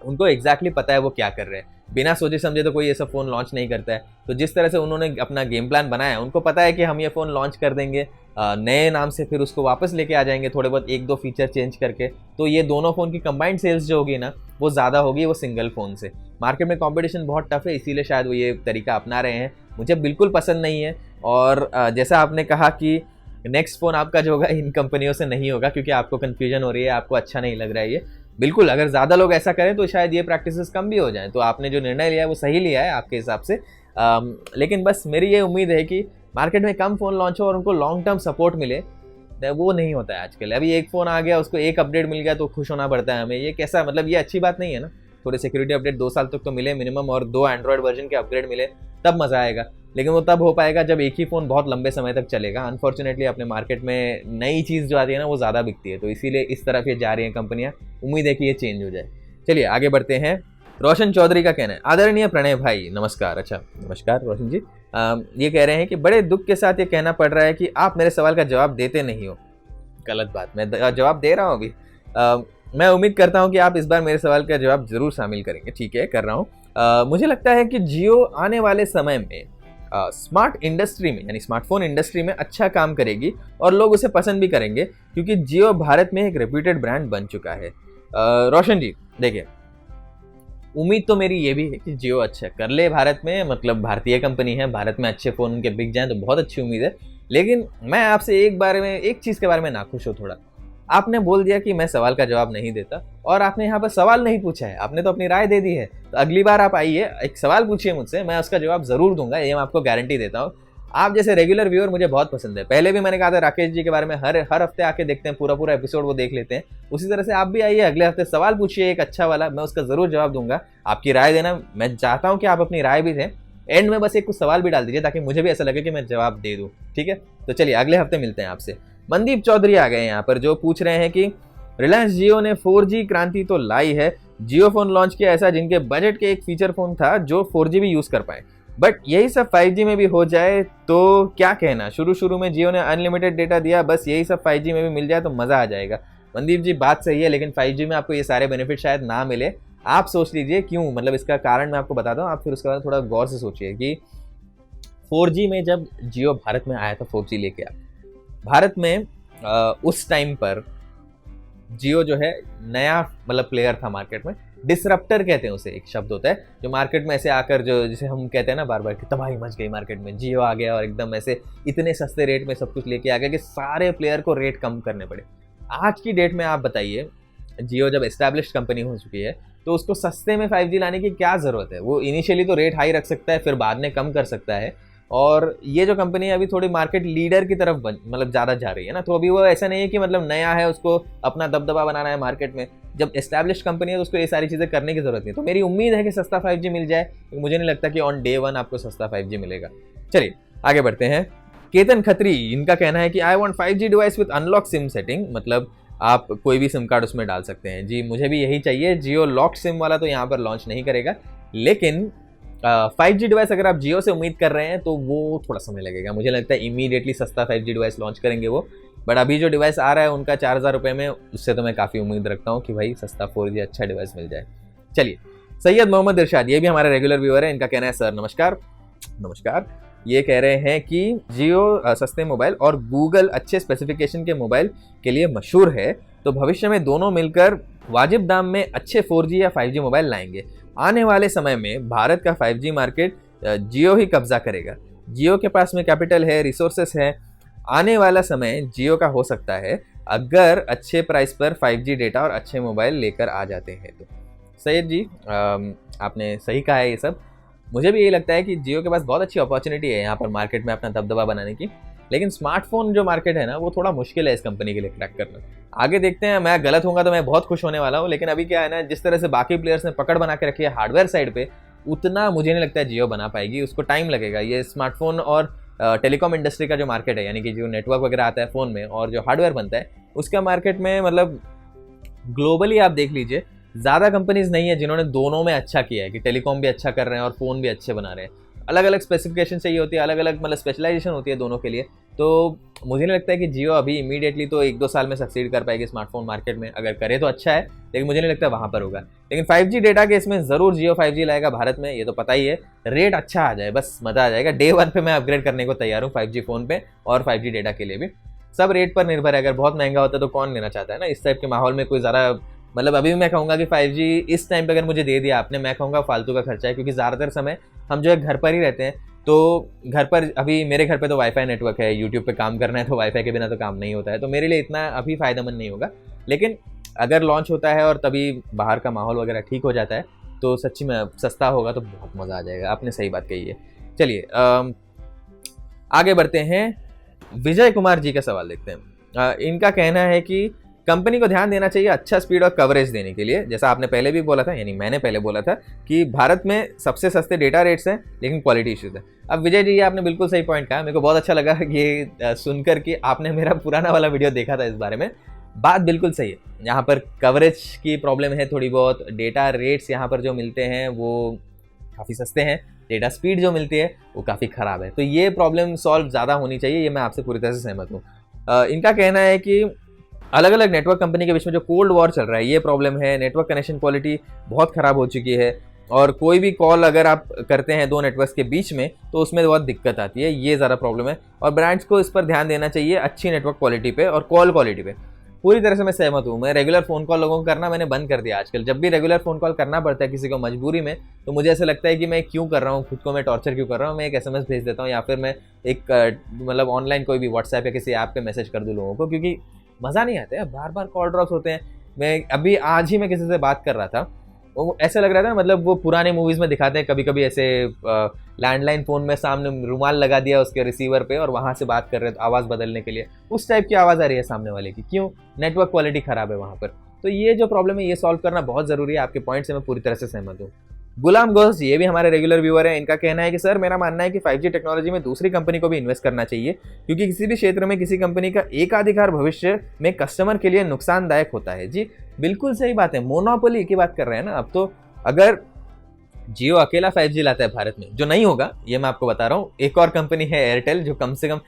उनको एग्जैक्टली पता है वो क्या कर रहे हैं। बिना सोचे समझे तो कोई ये सब फ़ोन लॉन्च नहीं करता है। तो जिस तरह से उन्होंने अपना गेम प्लान बनाया, उनको पता है कि हम ये फ़ोन लॉन्च कर देंगे नए नाम से, फिर उसको वापस लेके आ जाएंगे थोड़े बहुत 1-2 फीचर चेंज करके। तो ये दोनों फ़ोन की कंबाइंड सेल्स जो होगी ना, वो ज़्यादा होगी वो सिंगल फ़ोन से। मार्केट में कॉम्पिटिशन बहुत टफ है, इसीलिए शायद वो ये तरीका अपना रहे हैं। मुझे बिल्कुल पसंद नहीं है। और जैसा आपने कहा कि नेक्स्ट फ़ोन आपका जो होगा इन कंपनियों से नहीं होगा, क्योंकि आपको कन्फ्यूजन हो रही है, आपको अच्छा नहीं लग रहा है ये। बिल्कुल, अगर ज़्यादा लोग ऐसा करें तो शायद ये प्रैक्टिसेस कम भी हो जाएँ। तो आपने जो निर्णय लिया है वो सही लिया है आपके हिसाब से। लेकिन बस मेरी ये उम्मीद है कि मार्केट में कम फ़ोन लॉन्च हो और उनको लॉन्ग टर्म सपोर्ट मिले। वो नहीं होता है आजकल। अभी एक फ़ोन आ गया, उसको एक अपडेट मिल गया तो खुश होना पड़ता है हमें। ये कैसा, मतलब ये अच्छी बात नहीं है ना। थोड़े सिक्योरिटी अपडेट 2 साल तक तो मिले मिनिमम, और 2 एंड्रॉयड वर्जन के अपग्रेड मिले, तब मज़ा आएगा। लेकिन वो तब हो पाएगा जब एक ही फ़ोन बहुत लंबे समय तक चलेगा। अनफॉर्चुनेटली अपने मार्केट में नई चीज़ जो आती है ना, वो ज़्यादा बिकती है। तो इसीलिए इस तरफ ये जा रही हैं कंपनियाँ। उम्मीद है कि ये चेंज हो जाए। चलिए आगे बढ़ते हैं। रोशन चौधरी का कहना है, आदरणीय प्रणय भाई नमस्कार। अच्छा, नमस्कार रोशन जी। ये कह रहे हैं कि बड़े दुख के साथ ये कहना पड़ रहा है कि आप मेरे सवाल का जवाब देते नहीं हो। गलत बात, मैं जवाब दे रहा हूँ अभी। मैं उम्मीद करता हूँ कि आप इस बार मेरे सवाल का जवाब ज़रूर शामिल करेंगे। ठीक है, कर रहा हूँ। मुझे लगता है कि जियो आने वाले समय में स्मार्ट इंडस्ट्री में, यानी स्मार्टफोन इंडस्ट्री में अच्छा काम करेगी, और लोग उसे पसंद भी करेंगे, क्योंकि जियो भारत में एक रेप्यूटेड ब्रांड बन चुका है। रोशन जी देखिए, उम्मीद तो मेरी ये भी है कि जियो अच्छा कर ले भारत में, मतलब भारतीय कंपनी है, भारत में अच्छे फ़ोन उनके बिक जाएँ तो बहुत अच्छी उम्मीद है। लेकिन मैं आपसे एक चीज़ के बारे में नाखुश हूँ थोड़ा। आपने बोल दिया कि मैं सवाल का जवाब नहीं देता, और आपने यहाँ पर सवाल नहीं पूछा है, आपने तो अपनी राय दे दी है। तो अगली बार आप आइए, एक सवाल पूछिए मुझसे, मैं उसका जवाब ज़रूर दूंगा, ये मैं आपको गारंटी देता हूँ। आप जैसे रेगुलर व्यूअर मुझे बहुत पसंद है। पहले भी मैंने कहा था राकेश जी के बारे में, हर हफ्ते आके देखते हैं, पूरा एपिसोड वो देख लेते हैं। उसी तरह से आप भी आइए, अगले हफ्ते सवाल पूछिए एक अच्छा वाला, मैं उसका ज़रूर जवाब दूंगा। आपकी राय देना, मैं चाहता हूँ कि आप अपनी राय भी दें। एंड में बस एक कुछ सवाल भी डाल दीजिए, ताकि मुझे भी ऐसा लगे कि मैं जवाब दे दूँ। ठीक है, तो चलिए अगले हफ्ते मिलते हैं आपसे। मनदीप चौधरी आ गए यहाँ पर, जो पूछ रहे हैं कि रिलायंस जियो ने 4G क्रांति तो लाई है, जियो फोन लॉन्च किया ऐसा जिनके बजट के एक फीचर फोन था जो 4G भी यूज कर पाए, बट यही सब 5G में भी हो जाए तो क्या कहना। शुरू में जियो ने अनलिमिटेड डेटा दिया, बस यही सब 5G में भी मिल जाए तो मज़ा आ जाएगा। मनदीप जी बात सही है, लेकिन 5G में आपको ये सारे बेनिफिट शायद ना मिले। आप सोच लीजिए क्यों, मतलब इसका कारण मैं आपको बताता हूँ, आप फिर उसके बाद थोड़ा गौर से सोचिए कि 4G में जब जियो भारत में आया था, 4G लेके आया भारत में, उस टाइम पर जियो जो है नया मतलब प्लेयर था मार्केट में। डिसरप्टर कहते हैं उसे, एक शब्द होता है जो मार्केट में ऐसे आकर, जो जिसे हम कहते हैं ना बार बार कि तबाही मच गई मार्केट में, जियो आ गया और एकदम ऐसे इतने सस्ते रेट में सब कुछ लेके आ गया कि सारे प्लेयर को रेट कम करने पड़े। आज की डेट में आप बताइए, जियो जब एस्टैब्लिश्ड कंपनी हो चुकी है तो उसको सस्ते में 5G लाने की क्या ज़रूरत है। वो इनिशियली तो रेट हाई रख सकता है, फिर बाद में कम कर सकता है। और ये जो कंपनी है अभी थोड़ी मार्केट लीडर की तरफ मतलब ज़्यादा जा रही है ना, तो अभी वो ऐसा नहीं है कि मतलब नया है उसको अपना दबदबा बनाना है मार्केट में। जब एस्टैब्लिश्ड कंपनी है तो उसको ये सारी चीज़ें करने की ज़रूरत नहीं। तो मेरी उम्मीद है कि सस्ता 5G मिल जाए। मुझे नहीं लगता कि ऑन डे 1 आपको सस्ता 5G मिलेगा। चलिए आगे बढ़ते हैं। केतन खत्री, इनका कहना है कि I want 5G device with unlock SIM setting, मतलब आप कोई भी सिम कार्ड उसमें डाल सकते हैं। जी मुझे भी यही चाहिए। जियो लॉक्ड सिम वाला तो यहाँ पर लॉन्च नहीं करेगा, लेकिन 5G डिवाइस अगर आप जियो से उम्मीद कर रहे हैं तो वो थोड़ा समय लगेगा। मुझे लगता है इमीडिएटली सस्ता 5G डिवाइस लॉन्च करेंगे वो। बट अभी जो डिवाइस आ रहा है उनका 4,000 रुपये में, उससे तो मैं काफ़ी उम्मीद रखता हूँ कि भाई सस्ता 4G अच्छा डिवाइस मिल जाए। चलिए, सैयद मोहम्मद इरशाद, ये भी हमारे रेगुलर व्यूअर है। इनका कहना है सर नमस्कार। नमस्कार। ये कह रहे हैं कि जियो सस्ते मोबाइल और गूगल अच्छे स्पेसिफिकेशन के मोबाइल के लिए मशहूर है, तो भविष्य में दोनों मिलकर वाजिब दाम में अच्छे 4G या 5G मोबाइल लाएंगे। आने वाले समय में भारत का 5G मार्केट जियो ही कब्जा करेगा। जियो के पास में कैपिटल है, रिसोर्सेस है। आने वाला समय जियो का हो सकता है अगर अच्छे प्राइस पर 5G डेटा और अच्छे मोबाइल लेकर आ जाते हैं तो। सैयद जी, आपने सही कहा है ये सब। मुझे भी यही लगता है कि जियो के पास बहुत अच्छी अपॉर्चुनिटी है यहाँ पर मार्केट में अपना दबदबा बनाने की, लेकिन स्मार्टफोन जो मार्केट है ना वो थोड़ा मुश्किल है इस कंपनी के लिए क्रैक करना। आगे देखते हैं, मैं गलत होऊंगा तो मैं बहुत खुश होने वाला हूँ, लेकिन अभी क्या है ना, जिस तरह से बाकी प्लेयर्स ने पकड़ बना के रखी है हार्डवेयर साइड पे, उतना मुझे नहीं लगता है जियो बना पाएगी। उसको टाइम लगेगा। ये स्मार्टफोन और टेलीकॉम इंडस्ट्री का जो मार्केट है, यानी कि जो नेटवर्क वगैरह आता है फ़ोन में और जो हार्डवेयर बनता है उसका मार्केट में, मतलब ग्लोबली आप देख लीजिए, ज़्यादा कंपनीज नहीं है जिन्होंने दोनों में अच्छा किया है कि टेलीकॉम भी अच्छा कर रहे हैं और फ़ोन भी अच्छे बना रहे हैं। अलग अलग स्पेसिफिकेशन चाहिए होती है, अलग अलग मतलब स्पेशलाइजेशन होती है दोनों के लिए। तो मुझे नहीं लगता है कि जियो अभी इमीडिएटली तो 1-2 साल में सक्सीड कर पाएगी स्मार्टफोन मार्केट में। अगर करे तो अच्छा है, लेकिन मुझे नहीं लगता वहाँ पर होगा। लेकिन 5G डेटा के इसमें ज़रूर जियो 5G लाएगा भारत में, ये तो पता ही है। रेट अच्छा आ जाए बस मज़ा आ जाएगा। डे 1 पे मैं अपग्रेड करने को तैयार हूँ 5G फ़ोन पे और 5G डेटा के लिए भी। सब रेट पर निर्भर है। अगर बहुत महंगा होता है तो कौन लेना चाहता है ना। इस टाइप के माहौल में कोई ज़्यादा, मतलब अभी भी मैं कहूँगा कि 5G इस टाइम पे अगर मुझे दे दिया आपने, मैं कहूँगा फालतू का खर्चा है, क्योंकि ज़्यादातर समय हम जो है घर पर ही रहते हैं। तो घर पर, अभी मेरे घर पे तो वाईफाई नेटवर्क है, यूट्यूब पे काम करना है तो वाईफाई के बिना तो काम नहीं होता है, तो मेरे लिए इतना अभी फ़ायदेमंद नहीं होगा। लेकिन अगर लॉन्च होता है और तभी बाहर का माहौल वगैरह ठीक हो जाता है तो सच्ची में सस्ता होगा तो बहुत मज़ा आ जाएगा। आपने सही बात कही है। चलिए आगे बढ़ते हैं। विजय कुमार जी का सवाल देखते हैं। इनका कहना है कि कंपनी को ध्यान देना चाहिए अच्छा स्पीड और कवरेज देने के लिए। जैसा आपने पहले भी बोला था, यानी मैंने पहले बोला था कि भारत में सबसे सस्ते डेटा रेट्स हैं लेकिन क्वालिटी इश्यूज है। अब विजय जी, ये आपने बिल्कुल सही पॉइंट कहा। मेरे को बहुत अच्छा लगा ये सुनकर कि आपने मेरा पुराना वाला वीडियो देखा था इस बारे में। बात बिल्कुल सही है। यहाँ पर कवरेज की प्रॉब्लम है थोड़ी बहुत। डेटा रेट्स यहाँ पर जो मिलते हैं वो काफ़ी सस्ते हैं, डेटा स्पीड जो मिलती है वो काफ़ी ख़राब है। तो ये प्रॉब्लम सॉल्व ज़्यादा होनी चाहिए, ये मैं आपसे पूरी तरह से सहमत हूँ। इनका कहना है कि अलग अलग नेटवर्क कंपनी के बीच में जो कोल्ड वॉर चल रहा है ये प्रॉब्लम है। नेटवर्क कनेक्शन क्वालिटी बहुत ख़राब हो चुकी है और कोई भी कॉल अगर आप करते हैं दो नेटवर्क्स के बीच में तो उसमें बहुत दिक्कत आती है। ये ज़रा प्रॉब्लम है और ब्रांड्स को इस पर ध्यान देना चाहिए, अच्छी नेटवर्क क्वालिटी पे और कॉल क्वालिटी पे। पूरी तरह से मैं सहमत हूँ। मैं रेगुलर फ़ोन कॉल लोगों को करना मैंने बंद कर दिया आजकल। जब भी रेगुलर फ़ोन कॉल करना पड़ता है किसी को मजबूरी में, तो मुझे ऐसा लगता है कि मैं क्यों कर रहा हूँ, खुद को मैं टॉर्चर क्यों कर रहा हूँ। मैं एक SMS भेज देता हूँ या फिर मैं एक मतलब ऑनलाइन कोई भी व्हाट्सएप या किसी ऐप पे मैसेज कर दूँ लोगों को, क्योंकि मज़ा नहीं आता है। बार बार कॉल ड्रॉप्स होते हैं। मैं अभी आज ही मैं किसी से बात कर रहा था, वो ऐसा लग रहा था मतलब वो पुराने मूवीज़ में दिखाते हैं कभी कभी ऐसे लैंडलाइन फ़ोन में सामने रुमाल लगा दिया उसके रिसीवर पे और वहाँ से बात कर रहे हैं तो आवाज़ बदलने के लिए उस टाइप की आवाज़ आ रही है सामने वाले की। क्यों? नेटवर्क क्वालिटी ख़राब है वहाँ पर। तो ये जो प्रॉब्लम है ये सॉल्व करना बहुत ज़रूरी है। आपके पॉइंट से मैं पूरी तरह से सहमत हूँ। गुलाम गोस, ये भी हमारे रेगुलर व्यूअर है। इनका कहना है कि सर मेरा मानना है कि 5G टेक्नोलॉजी में दूसरी कंपनी को भी इन्वेस्ट करना चाहिए, क्योंकि किसी भी क्षेत्र में किसी कंपनी का एकाधिकार भविष्य में कस्टमर के लिए नुकसानदायक होता है। जी बिल्कुल सही बात है। मोनोपोली की बात कर रहे हैं ना अब तो। अगर जियो अकेला 5G लाता है भारत में, जो नहीं होगा ये मैं आपको बता रहा हूँ, एक और कंपनी है एयरटेल, जो कम से कम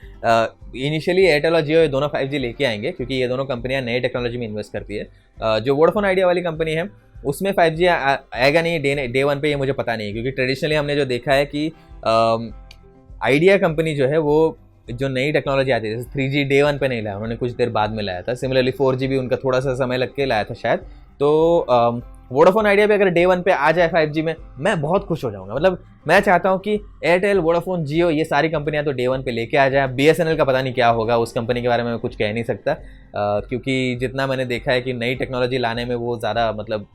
इनिशियली एयरटेल और जियो ये दोनों 5G लेके आएंगे, क्योंकि ये दोनों कंपनियां नई टेक्नोलॉजी में इन्वेस्ट करती है। जो वोडाफोन आइडिया वाली कंपनी है उसमें 5G आएगा नहीं डे 1 पे, ये मुझे पता नहीं है, क्योंकि ट्रेडिशनली हमने जो देखा है कि आइडिया कंपनी जो है वो जो नई टेक्नोलॉजी आती है, जैसे 3G डे 1 पे नहीं लाया, उन्होंने कुछ देर बाद में लाया था। सिमिलरली 4G भी उनका थोड़ा सा समय लग के लाया था शायद। तो वोडाफोन आइडिया भी अगर डे 1 पे आ जाए 5G में, मैं बहुत खुश हो जाऊंगा। मतलब मैं चाहता हूं कि एयरटेल, वोडाफोन, जियो, ये सारी कंपनियां तो डे 1 पे लेके आ जाए। BSNL का पता नहीं क्या होगा, उस कंपनी के बारे में मैं कुछ कह नहीं सकता, क्योंकि जितना मैंने देखा है कि नई टेक्नोलॉजी लाने में वो ज़्यादा मतलब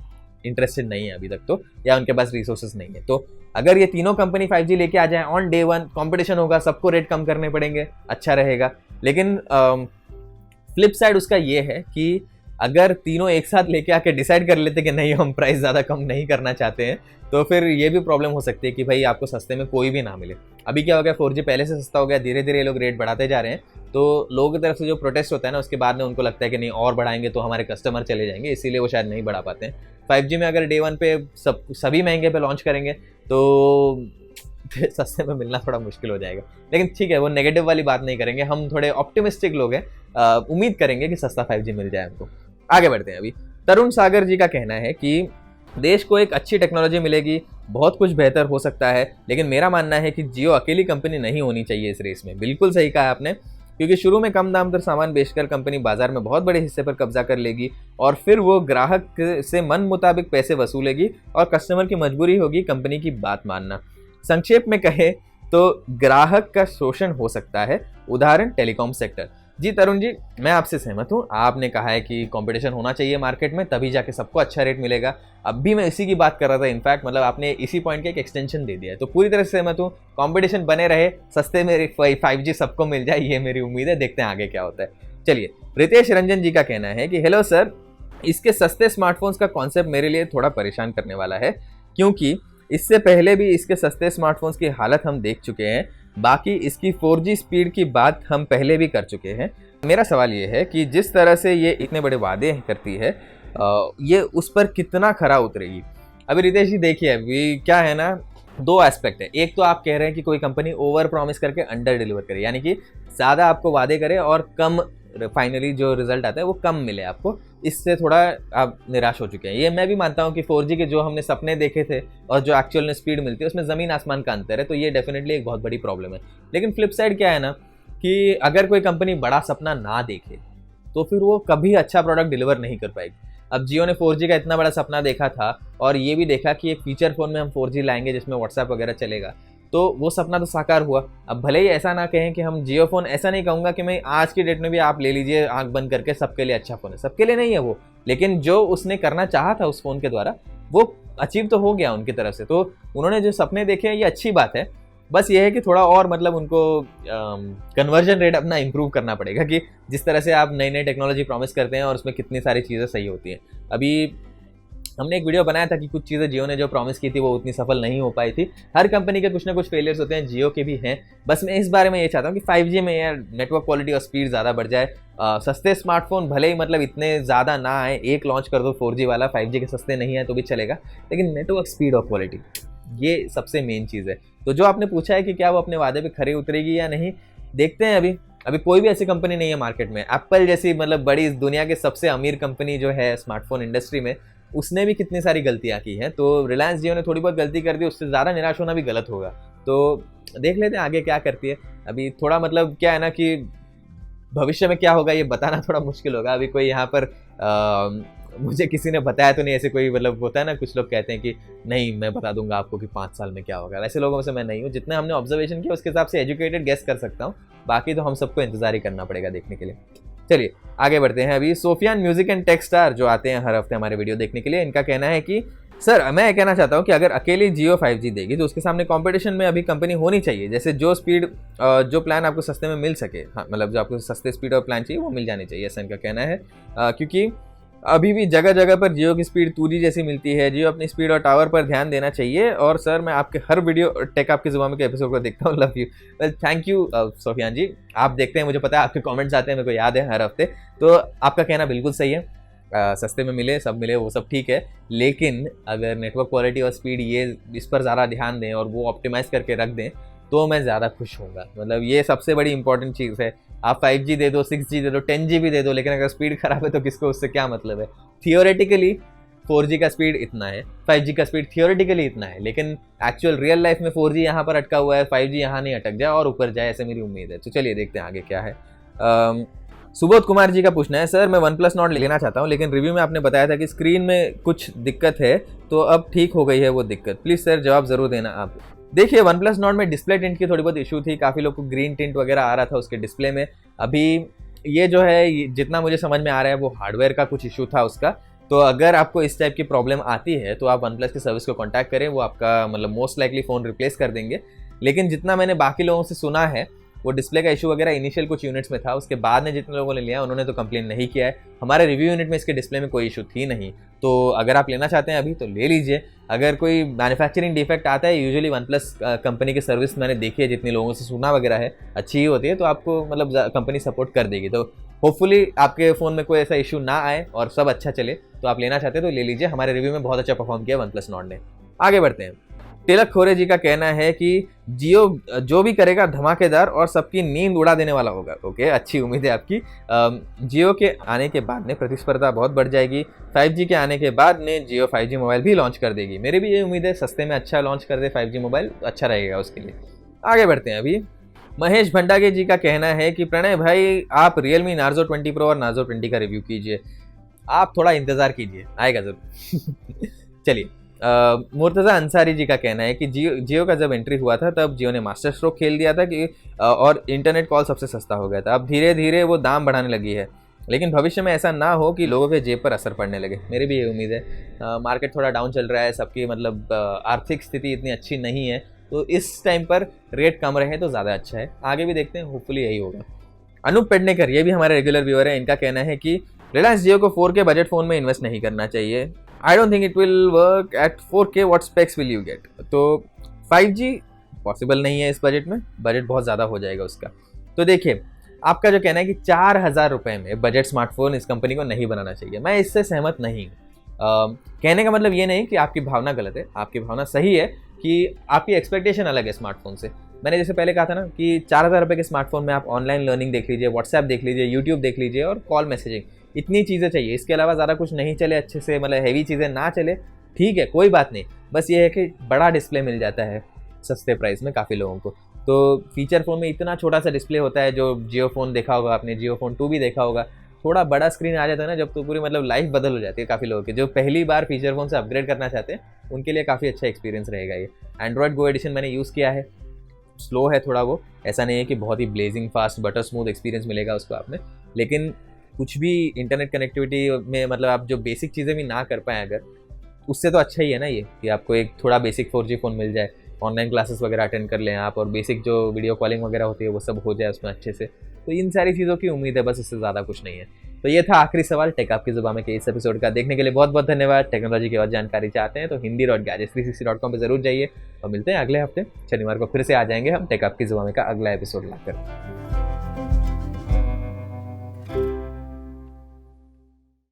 इंटरेस्टेड नहीं है अभी तक तो, या उनके पास रिसोर्सेज नहीं है। तो अगर ये तीनों कंपनी 5G लेके आ जाए ऑन डे 1, कंपटीशन होगा, सबको रेट कम करने पड़ेंगे, अच्छा रहेगा। लेकिन फ्लिप साइड उसका ये है कि अगर तीनों एक साथ लेके आके डिसाइड कर लेते कि नहीं हम प्राइस ज़्यादा कम नहीं करना चाहते हैं, तो फिर ये भी प्रॉब्लम हो सकती है कि भाई आपको सस्ते में कोई भी ना मिले। अभी क्या हो गया, 4G पहले से सस्ता हो गया, धीरे धीरे ये लोग रेट बढ़ाते जा रहे हैं, तो लोगों की तरफ से जो प्रोटेस्ट होता है ना, उसके बाद में उनको लगता है कि नहीं और बढ़ाएंगे तो हमारे कस्टमर चले जाएंगे, इसीलिए वो शायद नहीं बढ़ा पाते हैं। 5G में अगर डे 1 पे सभी महंगे पे लॉन्च करेंगे तो सस्ते में मिलना थोड़ा मुश्किल हो जाएगा। लेकिन ठीक है, वो नेगेटिव वाली बात नहीं करेंगे, हम थोड़े ऑप्टिमिस्टिक लोग हैं, उम्मीद करेंगे कि सस्ता 5G मिल जाए हमको। आगे बढ़ते हैं। अभी तरुण सागर जी का कहना है कि देश को एक अच्छी टेक्नोलॉजी मिलेगी, बहुत कुछ बेहतर हो सकता है, लेकिन मेरा मानना है कि जियो अकेली कंपनी नहीं होनी चाहिए इस रेस में। बिल्कुल सही कहा आपने, क्योंकि शुरू में कम दाम पर सामान बेचकर कंपनी बाजार में बहुत बड़े हिस्से पर कब्जा कर लेगी और फिर वो ग्राहक से मन मुताबिक पैसे वसूलेगी और कस्टमर की मजबूरी होगी कंपनी की बात मानना। संक्षेप में कहे तो ग्राहक का शोषण हो सकता है। उदाहरण टेलीकॉम सेक्टर। जी तरुण जी, मैं आपसे सहमत हूँ। आपने कहा है कि कंपटीशन होना चाहिए मार्केट में, तभी जाके सबको अच्छा रेट मिलेगा। अब भी मैं इसी की बात कर रहा था, इनफैक्ट मतलब आपने इसी पॉइंट का एक एक्सटेंशन दे दिया है, तो पूरी तरह से सहमत हूँ। कंपटीशन बने रहे, सस्ते में 5G सबको मिल जाए, ये मेरी उम्मीद है। देखते हैं आगे क्या होता है। चलिए, रितेश रंजन जी का कहना है कि हेलो सर, इसके सस्ते स्मार्टफोन्स का कॉन्सेप्ट मेरे लिए थोड़ा परेशान करने वाला है, क्योंकि इससे पहले भी इसके सस्ते स्मार्टफोन्स की हालत हम देख चुके हैं। बाकी इसकी 4G स्पीड की बात हम पहले भी कर चुके हैं। मेरा सवाल ये है कि जिस तरह से ये इतने बड़े वादे करती है, ये उस पर कितना खरा उतरेगी। अभी रितेश जी देखिए, अभी क्या है ना, दो एस्पेक्ट है। एक तो आप कह रहे हैं कि कोई कंपनी ओवर प्रॉमिस करके अंडर डिलीवर करे, यानी कि ज़्यादा आपको वादे करे और कम फाइनली जो रिजल्ट आता है वो कम मिले आपको, इससे थोड़ा आप निराश हो चुके हैं। ये मैं भी मानता हूँ कि 4G के जो हमने सपने देखे थे और जो एक्चुअल में स्पीड मिलती है उसमें ज़मीन आसमान का अंतर है, तो ये डेफिनेटली एक बहुत बड़ी प्रॉब्लम है। लेकिन फ्लिप साइड क्या है ना, कि अगर कोई कंपनी बड़ा सपना ना देखे तो फिर वो कभी अच्छा प्रोडक्ट डिलीवर नहीं कर पाएगी। अब जियो ने 4G का इतना बड़ा सपना देखा था और ये भी देखा कि एक फीचर फ़ोन में हम 4G लाएंगे जिसमें व्हाट्सएप वगैरह चलेगा, तो वो सपना तो साकार हुआ। अब भले ही ऐसा ना कहें कि हम जियो फ़ोन, ऐसा नहीं कहूँगा कि मैं आज की डेट में भी आप ले लीजिए आंख बंद करके, सबके लिए अच्छा फ़ोन है, सबके लिए नहीं है वो, लेकिन जो उसने करना चाहा था उस फ़ोन के द्वारा वो अचीव तो हो गया उनकी तरफ से। तो उन्होंने जो सपने देखे हैं ये अच्छी बात है, बस ये है कि थोड़ा और मतलब उनको कन्वर्जन रेट अपना इंप्रूव करना पड़ेगा, कि जिस तरह से आप नई नई टेक्नोलॉजी प्रॉमिस करते हैं और उसमें कितनी सारी चीज़ें सही होती हैं। अभी हमने एक वीडियो बनाया था कि कुछ चीज़ें जियो ने जो प्रॉमिस की थी वो उतनी सफल नहीं हो पाई थी। हर कंपनी के कुछ ना कुछ फेलियर्स होते हैं, जियो के भी हैं। बस मैं इस बारे में ये चाहता हूँ कि 5G में यार नेटवर्क क्वालिटी और स्पीड ज़्यादा बढ़ जाए। सस्ते स्मार्टफोन भले ही मतलब इतने ज़्यादा ना आए, एक लॉन्च कर दो 4G वाला, 5G के सस्ते नहीं है तो भी चलेगा, लेकिन नेटवर्क स्पीड और क्वालिटी ये सबसे मेन चीज़ है। तो जो आपने पूछा है कि क्या वो अपने वादे पे खरी उतरेगी या नहीं, देखते हैं। अभी कोई भी ऐसी कंपनी नहीं है मार्केट में। एप्पल जैसी मतलब बड़ी दुनिया के सबसे अमीर कंपनी जो है स्मार्टफोन इंडस्ट्री में, उसने भी कितनी सारी गलतियां की हैं। तो रिलायंस जियो ने थोड़ी बहुत गलती कर दी, उससे ज़्यादा निराश होना भी गलत होगा। तो देख लेते हैं आगे क्या करती है। अभी थोड़ा मतलब क्या है ना कि भविष्य में क्या होगा ये बताना थोड़ा मुश्किल होगा। अभी कोई यहाँ पर मुझे किसी ने बताया तो नहीं, ऐसे कोई मतलब होता है ना, कुछ लोग कहते हैं कि नहीं मैं बता दूंगा आपको कि 5 साल में क्या होगा। वैसे लोगों में से मैं नहीं हूँ। जितने हमने ऑब्जर्वेशन किया उसके हिसाब से एजुकेटेड गेस कर सकता हूँ, बाकी तो हम सबको इंतजार ही करना पड़ेगा देखने के लिए। चलिए आगे बढ़ते हैं। अभी Sofiyan music and tech star जो आते हैं हर हफ्ते हमारे वीडियो देखने के लिए, इनका कहना है कि सर मैं कहना चाहता हूँ कि अगर अकेली जियो 5G देगी तो उसके सामने कंपटीशन में अभी कंपनी होनी चाहिए, जैसे जो स्पीड जो प्लान आपको सस्ते में मिल सके, हाँ मतलब जो आपको सस्ते स्पीड और प्लान चाहिए वो मिल जानी चाहिए, ऐसा इनका कहना है। क्योंकि अभी भी जगह जगह पर जियो की स्पीड 2G जैसी मिलती है। जियो अपनी स्पीड और टावर पर ध्यान देना चाहिए। और सर मैं आपके हर वीडियो टेक आपकी जुबान के एपिसोड को देखता हूँ, love you. Well thank you Sofiyan ji, आप देखते हैं, मुझे पता है आपके कमेंट्स आते हैं, मेरे को याद है हर हफ्ते। तो आपका कहना बिल्कुल सही है, सस्ते में मिले सब मिले वो सब ठीक है, लेकिन अगर नेटवर्क क्वालिटी और स्पीड ये इस पर ज़्यादा ध्यान दें और वो ऑप्टिमाइज़ करके रख दें तो मैं ज़्यादा खुश होऊंगा। मतलब ये सबसे बड़ी इंपॉर्टेंट चीज़ है। आप 5G दे दो, 6G दे दो, 10G भी दे दो, लेकिन अगर स्पीड खराब है तो किसको उससे क्या मतलब है। थियोरेटिकली 4G का स्पीड इतना है, 5G का स्पीड थियोरेटिकली इतना है, लेकिन एक्चुअल रियल लाइफ में 4G यहाँ पर अटका हुआ है, 5G यहाँ नहीं अटक जाए और ऊपर जाए, ऐसे मेरी उम्मीद है। तो चलिए देखते हैं आगे क्या है। सुबोध कुमार जी का पूछना है, सर मैं वन प्लस नॉट लेना चाहता हूँ लेकिन रिव्यू में आपने बताया था कि स्क्रीन में कुछ दिक्कत है, तो अब ठीक हो गई है वो दिक्कत, प्लीज़ सर जवाब ज़रूर देना आप। देखिए वन प्लस नॉट में डिस्प्ले टिंट की थोड़ी बहुत इशू थी, काफ़ी लोग को ग्रीन टिंट वगैरह आ रहा था उसके डिस्प्ले में। अभी ये जो है जितना मुझे समझ में आ रहा है वो हार्डवेयर का कुछ इशू था उसका। तो अगर आपको इस टाइप की प्रॉब्लम आती है तो आप वन प्लस की सर्विस को कॉन्टैक्ट करें, वो आपका मतलब मोस्ट लाइकली फ़ोन रिप्लेस कर देंगे। लेकिन जितना मैंने बाकी लोगों से सुना है वो डिस्प्ले का इशू वगैरह इनिशियल कुछ यूनिट्स में था, उसके बाद में जितने लोगों ने लिया उन्होंने तो कंप्लेन नहीं किया है। हमारे रिव्यू यूनिट में इसके डिस्प्ले में कोई इशू थी नहीं, तो अगर आप लेना चाहते हैं अभी तो ले लीजिए। अगर कोई मैन्युफैक्चरिंग डिफेक्ट आता है, यूजुअली वन प्लस कंपनी की सर्विस मैंने देखी है, जितने लोगों से सुना वगैरह है अच्छी ही होती है, तो आपको मतलब कंपनी सपोर्ट कर देगी। तो होपफुली आपके फ़ोन में कोई ऐसा इशू ना आए और सब अच्छा चले। तो आप लेना चाहते हैं तो ले लीजिए, हमारे रिव्यू में बहुत अच्छा परफॉर्म किया वन प्लस नॉट ने। आगे बढ़ते हैं। तिलक खोरे जी का कहना है कि जियो जो भी करेगा धमाकेदार और सबकी नींद उड़ा देने वाला होगा। ओके, अच्छी उम्मीद है आपकी। जियो के आने के बाद में प्रतिस्पर्धा बहुत बढ़ जाएगी। 5G के आने के बाद में जियो 5G मोबाइल भी लॉन्च कर देगी। मेरी भी ये उम्मीद है, सस्ते में अच्छा लॉन्च कर दे 5G मोबाइल, अच्छा रहेगा उसके लिए। आगे बढ़ते हैं। अभी महेश भंडागे जी का कहना है कि प्रणय भाई आप रियलमी नार्जो 20 प्रो और नार्जो 20 का रिव्यू कीजिए, आप थोड़ा इंतज़ार कीजिए, आएगा ज़रूर। चलिए, मुर्तज़ा अंसारी जी का कहना है कि जियो का जब एंट्री हुआ था तब जियो ने मास्टर स्ट्रोक खेल दिया था कि और इंटरनेट कॉल सबसे सस्ता हो गया था। अब धीरे धीरे वो दाम बढ़ाने लगी है, लेकिन भविष्य में ऐसा ना हो कि लोगों के जेब पर असर पड़ने लगे। मेरी भी ये उम्मीद है। मार्केट थोड़ा डाउन चल रहा है, सबकी मतलब आर्थिक स्थिति इतनी अच्छी नहीं है, तो इस टाइम पर रेट कम रहे तो ज़्यादा अच्छा है। आगे भी देखते हैं, होपफुली यही होगा। अनूप पेडनेकर, ये भी हमारे रेगुलर व्यूअर है, इनका कहना है कि रिलायंस जियो को 4K बजट फ़ोन में इन्वेस्ट नहीं करना चाहिए। I don't think it will work at 4K, what specs will you get. तो 5G पॉसिबल नहीं है इस बजट में, बजट बहुत ज़्यादा हो जाएगा उसका। तो देखिए, आपका जो कहना है कि 4,000 रुपये में बजट स्मार्टफोन इस कंपनी को नहीं बनाना चाहिए, मैं इससे सहमत नहीं हूँ। कहने का मतलब ये नहीं कि आपकी भावना गलत है, आपकी भावना सही है कि आपकी एक्सपेक्टेशन अलग है स्मार्टफोन से। मैंने जैसे पहले कहा था ना कि 4,000 रुपये के स्मार्टफोन में आप ऑनलाइन लर्निंग देख लीजिए, व्हाट्सएप देख लीजिए, यूट्यूब देख लीजिए और कॉल मैसेजिंग, इतनी चीज़ें चाहिए। इसके अलावा ज़्यादा कुछ नहीं चले अच्छे से, मतलब हैवी चीज़ें ना चले, ठीक है, कोई बात नहीं। बस ये है कि बड़ा डिस्प्ले मिल जाता है सस्ते प्राइस में काफ़ी लोगों को। तो फीचर फ़ोन में इतना छोटा सा डिस्प्ले होता है, जो जियो फ़ोन देखा होगा आपने, जियो फ़ोन 2 भी देखा होगा, थोड़ा बड़ा स्क्रीन आ जाता है ना जब, तो पूरी मतलब लाइफ बदल हो जाती है काफ़ी लोगों की। जो पहली बार फीचर फ़ोन से अपग्रेड करना चाहते हैं उनके लिए काफ़ी अच्छा एक्सपीरियंस रहेगा ये। एंड्रॉयड गो एडिशन मैंने यूज़ किया है, स्लो है थोड़ा वो, ऐसा नहीं है कि बहुत ही blazing fast butter smooth experience मिलेगा उसको आपने, लेकिन कुछ भी इंटरनेट कनेक्टिविटी में मतलब आप जो बेसिक चीज़ें भी ना कर पाएँ अगर, उससे तो अच्छा ही है ना ये कि आपको एक थोड़ा बेसिक 4G फ़ोन मिल जाए, ऑनलाइन क्लासेस वगैरह अटेंड कर लें आप, और बेसिक जो वीडियो कॉलिंग वगैरह होती है वो सब हो जाए उसमें अच्छे से। तो इन सारी चीज़ों की उम्मीद है, बस इससे ज़्यादा कुछ नहीं है। तो ये था आखिरी सवाल टेक आपकी ज़ुबान में के इस एपिसोड का। देखने के लिए बहुत बहुत धन्यवाद। टेक्नोलॉजी की और जानकारी चाहते हैं तो hindi.gadgets360.com पर ज़रूर जाइए, और मिलते हैं अगले हफ्ते शनिवार को, फिर से आ जाएंगे हम टेक आपकी ज़ुबान में का अगला एपिसोड लाकर।